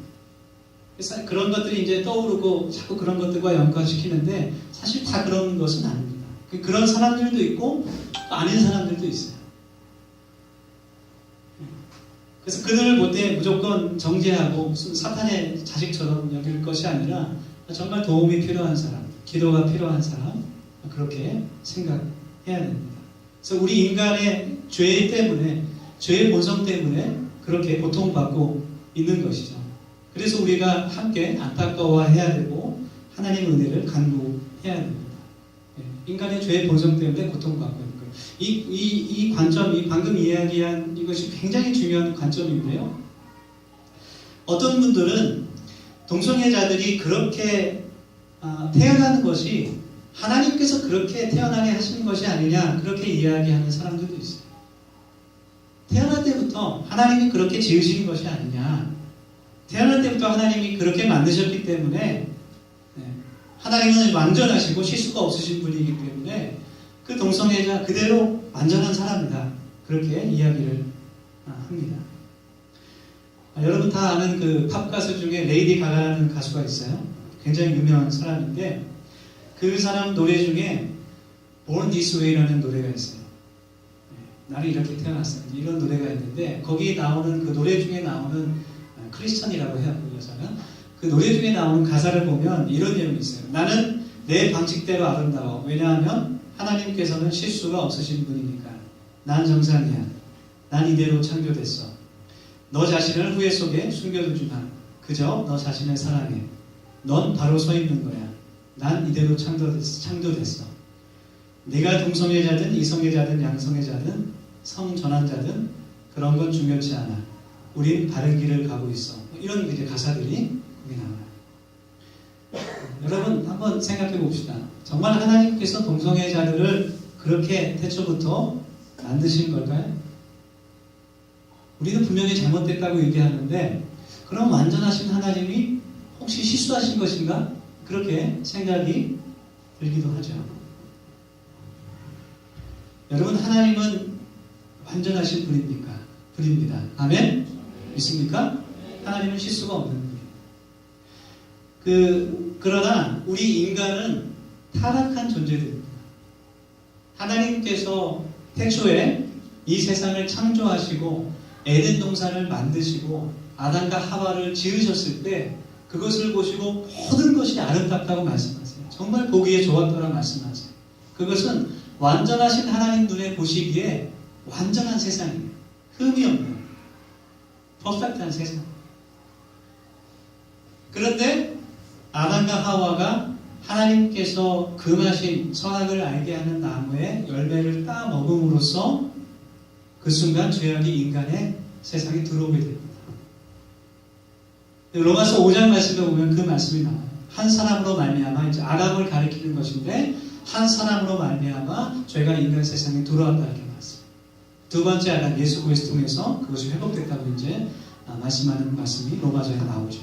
그래서 그런 것들이 이제 떠오르고 자꾸 그런 것들과 연관시키는데 사실 다 그런 것은 아닙니다. 그런 사람들도 있고 또 아닌 사람들도 있어요. 그래서 그들을 볼 때 무조건 정죄하고 무슨 사탄의 자식처럼 여길 것이 아니라 정말 도움이 필요한 사람, 기도가 필요한 사람, 그렇게 생각해야 됩니다. 그래서 우리 인간의 죄 때문에, 죄의 본성 때문에 그렇게 고통받고 있는 것이죠. 그래서 우리가 함께 안타까워해야 되고 하나님의 은혜를 간구해야 됩니다. 인간의 죄의 본성 때문에 고통받고 있는 거예요. 이 관점이 방금 이야기한 이것이 굉장히 중요한 관점인데요. 어떤 분들은 동성애자들이 그렇게 태어나는 것이 하나님께서 그렇게 태어나게 하시는 것이 아니냐 그렇게 이야기하는 사람들도 있어요. 태어날 때부터 하나님이 그렇게 지으신 것이 아니냐. 태어날 때부터 하나님이 그렇게 만드셨기 때문에 하나님은 완전하시고 실수가 없으신 분이기 때문에 그 동성애자 그대로 완전한 사람이다. 그렇게 이야기를 합니다. 여러분 다 아는 그 팝 가수 중에 레이디 가가라는 가수가 있어요. 굉장히 유명한 사람인데 그 사람 노래 중에 Born This Way라는 노래가 있어요. 나는 이렇게 태어났어. 이런 노래가 있는데 거기 나오는 그 노래 중에 나오는 크리스천이라고 해요. 그 여자는 그 노래 중에 나오는 가사를 보면 이런 내용이 있어요. 나는 내 방식대로 아름다워. 왜냐하면 하나님께서는 실수가 없으신 분이니까. 난 정상이야. 난 이대로 창조됐어. 너 자신을 후회 속에 숨겨두지 마. 그저 너 자신을 사랑해. 넌 바로 서 있는 거야. 난 이대로 창조됐어. 네가 동성애자든 이성애자든 양성애자든 성전환자든 그런 건 중요치 않아. 우린 바른 길을 가고 있어. 이런 이제 가사들이 거기 나와요. 여러분 한번 생각해 봅시다. 정말 하나님께서 동성애자들을 그렇게 태초부터 만드신 걸까요? 우리는 분명히 잘못됐다고 얘기하는데 그럼 완전하신 하나님이 혹시 실수하신 것인가? 그렇게 생각이 들기도 하죠. 여러분 하나님은 완전하신 분입니다. 아멘? 믿습니까? 하나님은 실수가 없는 분이에요. 그러나 우리 인간은 타락한 존재들입니다. 하나님께서 태초에 이 세상을 창조하시고 에덴 동산을 만드시고 아담과 하와를 지으셨을 때 그것을 보시고 모든 것이 아름답다고 말씀하세요. 정말 보기에 좋았더라 말씀하세요. 그것은 완전하신 하나님 눈에 보시기에 완전한 세상이에요. 흠이 없는 퍼펙트한 세상. 그런데 아담과 하와가 하나님께서 금하신 선악을 알게 하는 나무의 열매를 따 먹음으로써 그 순간 죄악이 인간의 세상에 들어오게 됩니다. 로마서 5장 말씀에 보면 그 말씀이 나와요. 한 사람으로 말미암아, 이제 아담을 가리키는 것인데 한 사람으로 말미암아 죄가 인간 세상에 들어왔다 이렇게 말씀. 두 번째 아담 예수 그리스도 통해서 그것이 회복됐다고 이제 말씀하는 말씀이 로마서에 나오죠.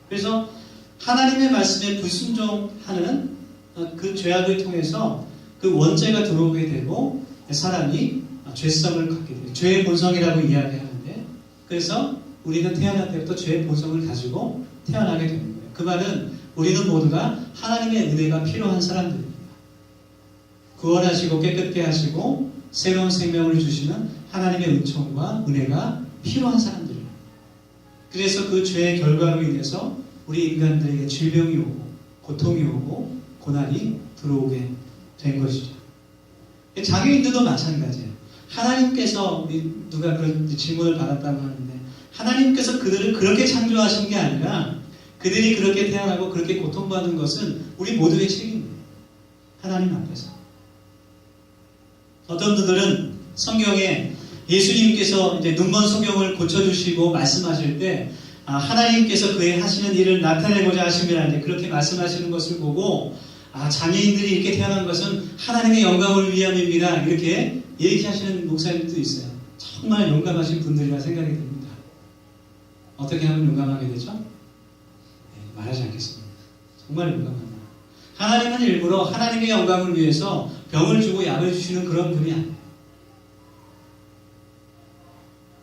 그래서 하나님의 말씀에 불순종하는 그 죄악을 통해서 그 원죄가 들어오게 되고 사람이 죄성을 갖게 돼요. 죄의 본성이라고 이야기하는데, 그래서 우리는 태어날 때부터 죄의 본성을 가지고 태어나게 되는 거예요. 그 말은 우리는 모두가 하나님의 은혜가 필요한 사람들입니다. 구원하시고 깨끗게 하시고 새로운 생명을 주시는 하나님의 은총과 은혜가 필요한 사람들이에요. 그래서 그 죄의 결과로 인해서 우리 인간들에게 질병이 오고 고통이 오고 고난이 들어오게 된 것이죠. 장애인들도 마찬가지예요. 하나님께서, 누가 그런 질문을 받았다고 하는데, 하나님께서 그들을 그렇게 창조하신 게 아니라 그들이 그렇게 태어나고 그렇게 고통받는 것은 우리 모두의 책임이에요. 하나님 앞에서. 어떤 분들은 성경에 예수님께서 이제 눈먼 소경을 고쳐주시고 말씀하실 때 하나님께서 그의 하시는 일을 나타내고자 하심이라 이제 그렇게 말씀하시는 것을 보고 장애인들이 이렇게 태어난 것은 하나님의 영광을 위함입니다. 이렇게 얘기하시는 목사님도 있어요. 정말 용감하신 분들이라 생각이 듭니다. 어떻게 하면 용감하게 되죠? 네, 말하지 않겠습니다. 정말 용감합니다. 하나님은 일부러 하나님의 영광을 위해서 병을 주고 약을 주시는 그런 분이 아니에요.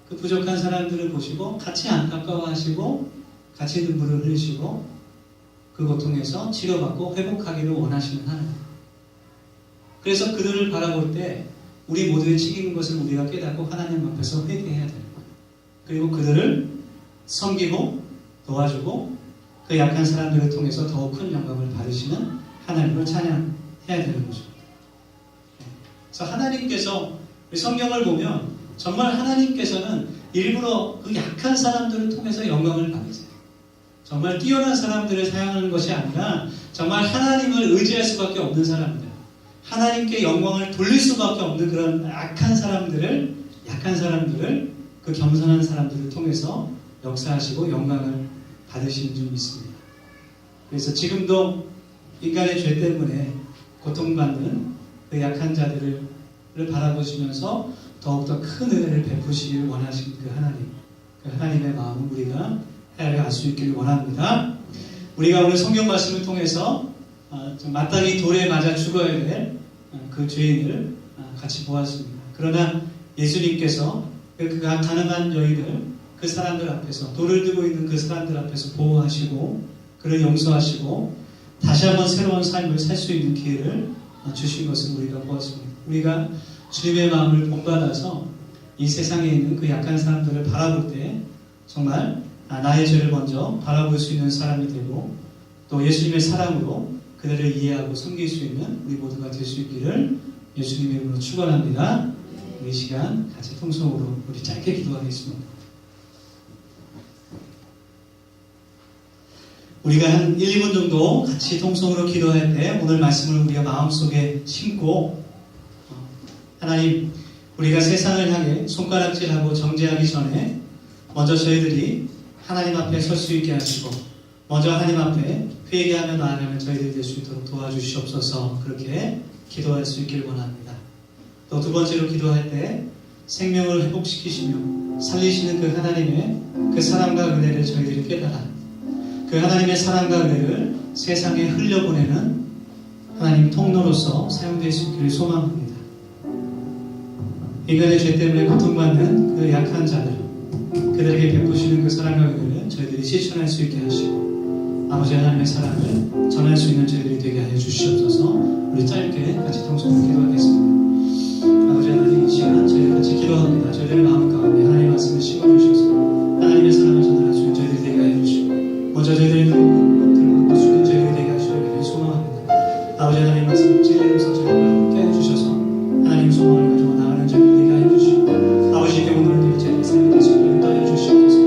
그 부족한 사람들을 보시고 같이 안타까워하시고 같이 눈물을 흘리시고 그 고통에서 치료받고 회복하기를 원하시는 하나님. 그래서 그들을 바라볼 때 우리 모두의 책임인 것을 우리가 깨닫고 하나님 앞에서 회개해야 돼요. 그리고 그들을 섬기고 도와주고 그 약한 사람들을 통해서 더욱 큰 영광을 받으시는 하나님을 찬양해야 되는 거죠. 그래서 하나님께서 성경을 보면 정말 하나님께서는 일부러 그 약한 사람들을 통해서 영광을 받으세요. 정말 뛰어난 사람들을 사용하는 것이 아니라 정말 하나님을 의지할 수밖에 없는 사람들, 하나님께 영광을 돌릴 수밖에 없는 그런 약한 사람들을 그 겸손한 사람들을 통해서 역사하시고 영광을 받으시는 줄 믿습니다. 그래서 지금도 인간의 죄 때문에 고통받는 그 약한 자들을 바라보시면서 더욱더 큰 은혜를 베푸시기를 원하시는 그 하나님의 마음을 우리가 헤아려 알 수 있기를 원합니다. 우리가 오늘 성경 말씀을 통해서 마땅히 돌에 맞아 죽어야 될 그 죄인을 같이 보았습니다. 그러나 예수님께서 그 가난한 여인을 그 사람들 앞에서, 돌을 들고 있는 그 사람들 앞에서 보호하시고 그를 용서하시고 다시 한번 새로운 삶을 살 수 있는 기회를 주신 것을 우리가 보았습니다. 우리가 주님의 마음을 본받아서 이 세상에 있는 그 약한 사람들을 바라볼 때 정말 나의 죄를 먼저 바라볼 수 있는 사람이 되고 또 예수님의 사랑으로 그들을 이해하고 섬길 수 있는 우리 모두가 될 수 있기를 예수님의 이름으로 축원합니다. 이 시간 같이 통성으로 우리 짧게 기도하겠습니다. 우리가 한 1, 2분 정도 같이 통성으로 기도할 때 오늘 말씀을 우리가 마음속에 심고 하나님, 우리가 세상을 향해 손가락질하고 정죄하기 전에 먼저 저희들이 하나님 앞에 설 수 있게 하시고 먼저 하나님 앞에 회개하며 나아가는 저희들이 될 수 있도록 도와주시옵소서. 그렇게 기도할 수 있기를 원합니다. 또 두 번째로 기도할 때 생명을 회복시키시며 살리시는 그 하나님의 그 사랑과 은혜를 저희들이 깨달아 그 하나님의 사랑과 은혜를 세상에 흘려보내는 하나님 통로로서 사용될 수 있기를 소망합니다. 인간의 죄 때문에 고통받는 그 약한 자들, 그들에게 베푸시는 그 사랑과 은혜를 저희들이 실천할 수 있게 하시고 아버지 하나님의 사랑을 전할 수 있는 저희들이 되게 하여 주시옵소서. 우리 짧게 같이 통성으로 기도하겠습니다. 아버지 하나님, 이 시간 저희 같이 기도합니다. 저희들의 마음 가운데 하나님의 말씀을 심어주셔서 하나님의 사랑을 전할 수 있는 저희들이 되게 하여 주시고, 먼저 저희들이 들고 수 있는 저희들이 되게 하시기를 소망합니다. 아버지 하나님 말씀을 찔리면서 저희들과 함께 해주셔서 하나님 소망을 가지고 나가는 저희들이 되게 하여 주시고, 아버지께 오늘도 저희의 삶이 되시길 인도하여 주시옵소서.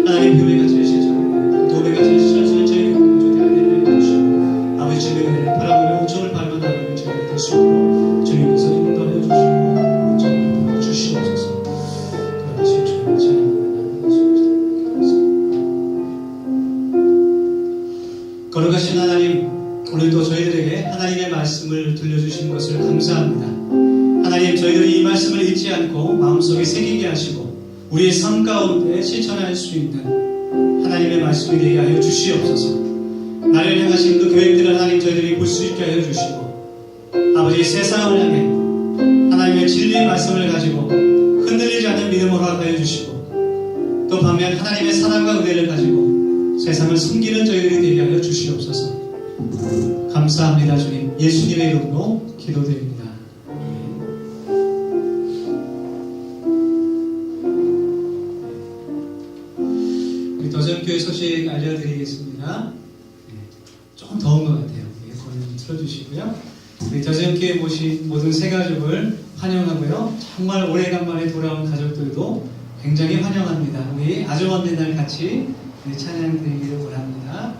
하나님 교회가 제일 실천하고 교회가 제일 실천하는 저희의 공주되게 되게 주시고, 아버지 주님의 은혜를 바라보며 우정을 발견하는 저희들이 될 수 있도록 주님께서 인도하여 주시고 우정을 주시옵소서. 돌아가신 주님을 찬양합니다. 거룩하신 하나님, 오늘도 저희들에게 하나님의 말씀을 들려주신 것을 감사합니다. 하나님, 저희들이 이 말씀을 잊지 않고 마음속에 새기게 하시고 우리의 삶 가운데 실천할 수 있는 하나님의 말씀이 되게 하여 주시옵소서. 나를 향하신 그 계획들을 하나님 저희들이 볼 수 있게 하여 주시고, 아버지 세상을 향해 하나님의 진리의 말씀을 가지고 흔들리지 않는 믿음으로 허락하여 주시고, 또 반면 하나님의 사랑과 은혜를 가지고 세상을 섬기는 저희들이 되게 하여 주시옵소서. 감사합니다. 주님, 예수님의 이름으로 기도드립니다. 우리 더전교회 소식 알려드리겠습니다. 조금 더운 것 같아요. 에어컨을 좀 틀어주시고요. 우리 더전교회 모신 모든 새가족을 환영하고요. 정말 오래간만에 돌아온 가족들도 굉장히 환영합니다. 우리 아주머니 날 같이 찬양 드리기를 원합니다.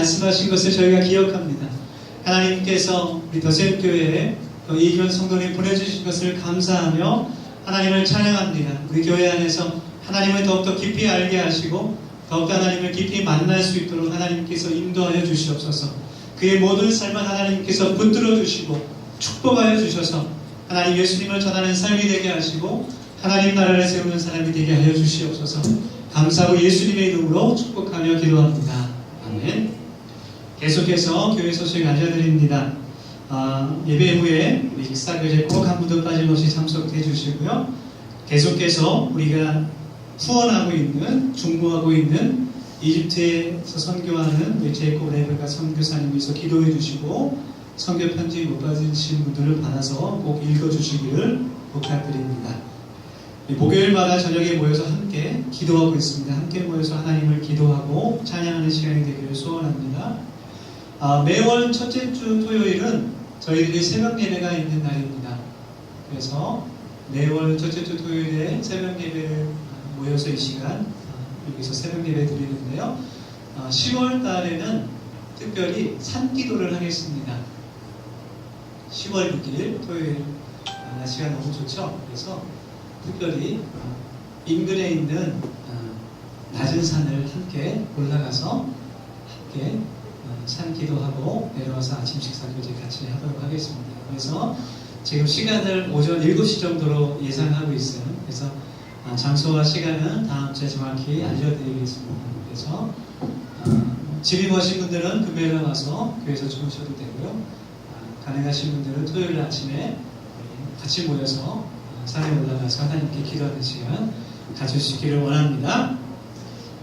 말씀하신 것을 저희가 기억합니다. 하나님께서 우리 더센교회에 이현 성도님 보내주신 것을 감사하며 하나님을 찬양합니다. 우리 교회 안에서 하나님을 더욱더 깊이 알게 하시고 더욱더 하나님을 깊이 만날 수 있도록 하나님께서 인도하여 주시옵소서. 그의 모든 삶을 하나님께서 붙들어 주시고 축복하여 주셔서 하나님 예수님을 전하는 삶이 되게 하시고 하나님 나라를 세우는 사람이 되게 하여 주시옵소서. 감사하고 예수님의 이름으로 축복하며 기도합니다. 아멘. 계속해서 교회 소식 알려드립니다. 예배 후에 우리 식사교제 꼭 한 분도 빠짐없이 참석해 주시고요. 계속해서 우리가 후원하고 있는, 중보하고 있는 이집트에서 선교하는 우리 제이콥 레베카 선교사님께서 기도해 주시고 선교 편지 못 받으신 분들을 받아서 꼭 읽어주시기를 부탁드립니다. 목요일마다 저녁에 모여서 함께 기도하고 있습니다. 함께 모여서 하나님을 기도하고 찬양하는 시간이 되기를 소원합니다. 매월 첫째 주 토요일은 저희들이 새벽 예배가 있는 날입니다. 그래서 매월 첫째 주 토요일에 새벽 예배를 모여서 이 시간 여기서 새벽 예배 드리는데요. 10월 달에는 특별히 산기도를 하겠습니다. 10월 6일 토요일 날씨가 너무 좋죠. 그래서 특별히 인근에 있는 낮은 산을 함께 올라가서 함께 산기도하고 내려와서 아침 식사 교제 같이 하도록 하겠습니다. 그래서 지금 시간을 오전 7시 정도로 예상하고 있어요. 그래서 장소와 시간은 다음 주에 정확히 알려드리겠습니다. 그래서 집이 머신 분들은 금요일에 와서 교회에서 주무셔도 되고요. 가능하신 분들은 토요일 아침에 같이 모여서 산에 올라가서 하나님께 기도하는 시간 가지시기를 원합니다.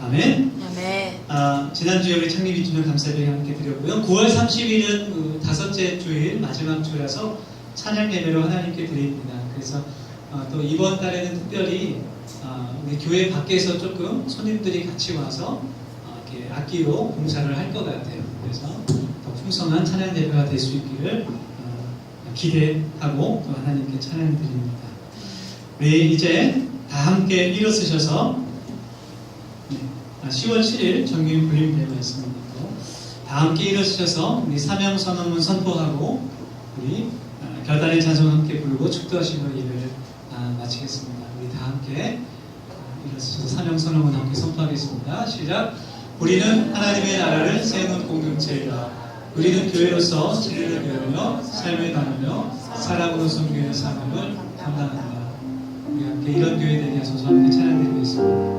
아멘. 아멘. 지난주에 우리 창립 2주년 감사예배 함께 드렸고요. 9월 30일은 다섯째 주일 마지막 주라서 찬양 예배로 하나님께 드립니다. 그래서 또 이번 달에는 특별히 우리 교회 밖에서 조금 손님들이 같이 와서 이렇게 악기로 봉사를 할 것 같아요. 그래서 더 풍성한 찬양 예배가 될 수 있기를 기대하고 또 하나님께 찬양 드립니다. 우리 이제 다 함께 일어서셔서 10월 7일 정규인 불림대회 말씀을 듣고 다 함께 일어서셔서 우리 사명선언문 선포하고 우리 별단의 찬송 함께 부르고 축도하시는 예배를 마치겠습니다. 우리 다 함께 일어서셔서 사명선언문 함께 선포하겠습니다. 시작. 우리는 하나님의 나라를 세우는 공동체이다. 우리는 교회로서 진리를 배우며 삶을 나누며 사랑으로 섬기는 사명을 감당한다. 우리 함께 이런 교회 되게 하소서 함께 찬양드리겠습니다.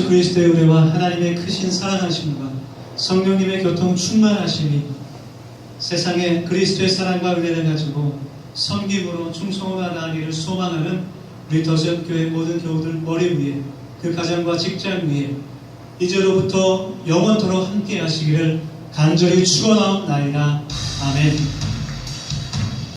그리스도의 은혜와 하나님의 크신 사랑하심과 성령님의 교통 충만하심이 세상에 그리스도의 사랑과 은혜를 가지고 섬김으로 충성을 다하기를 소망하는 우리 더전교회 모든 교우들 머리 위에 그 가정과 직장 위에 이제로부터 영원토록 함께 하시기를 간절히 축원하옵나이다. 아멘.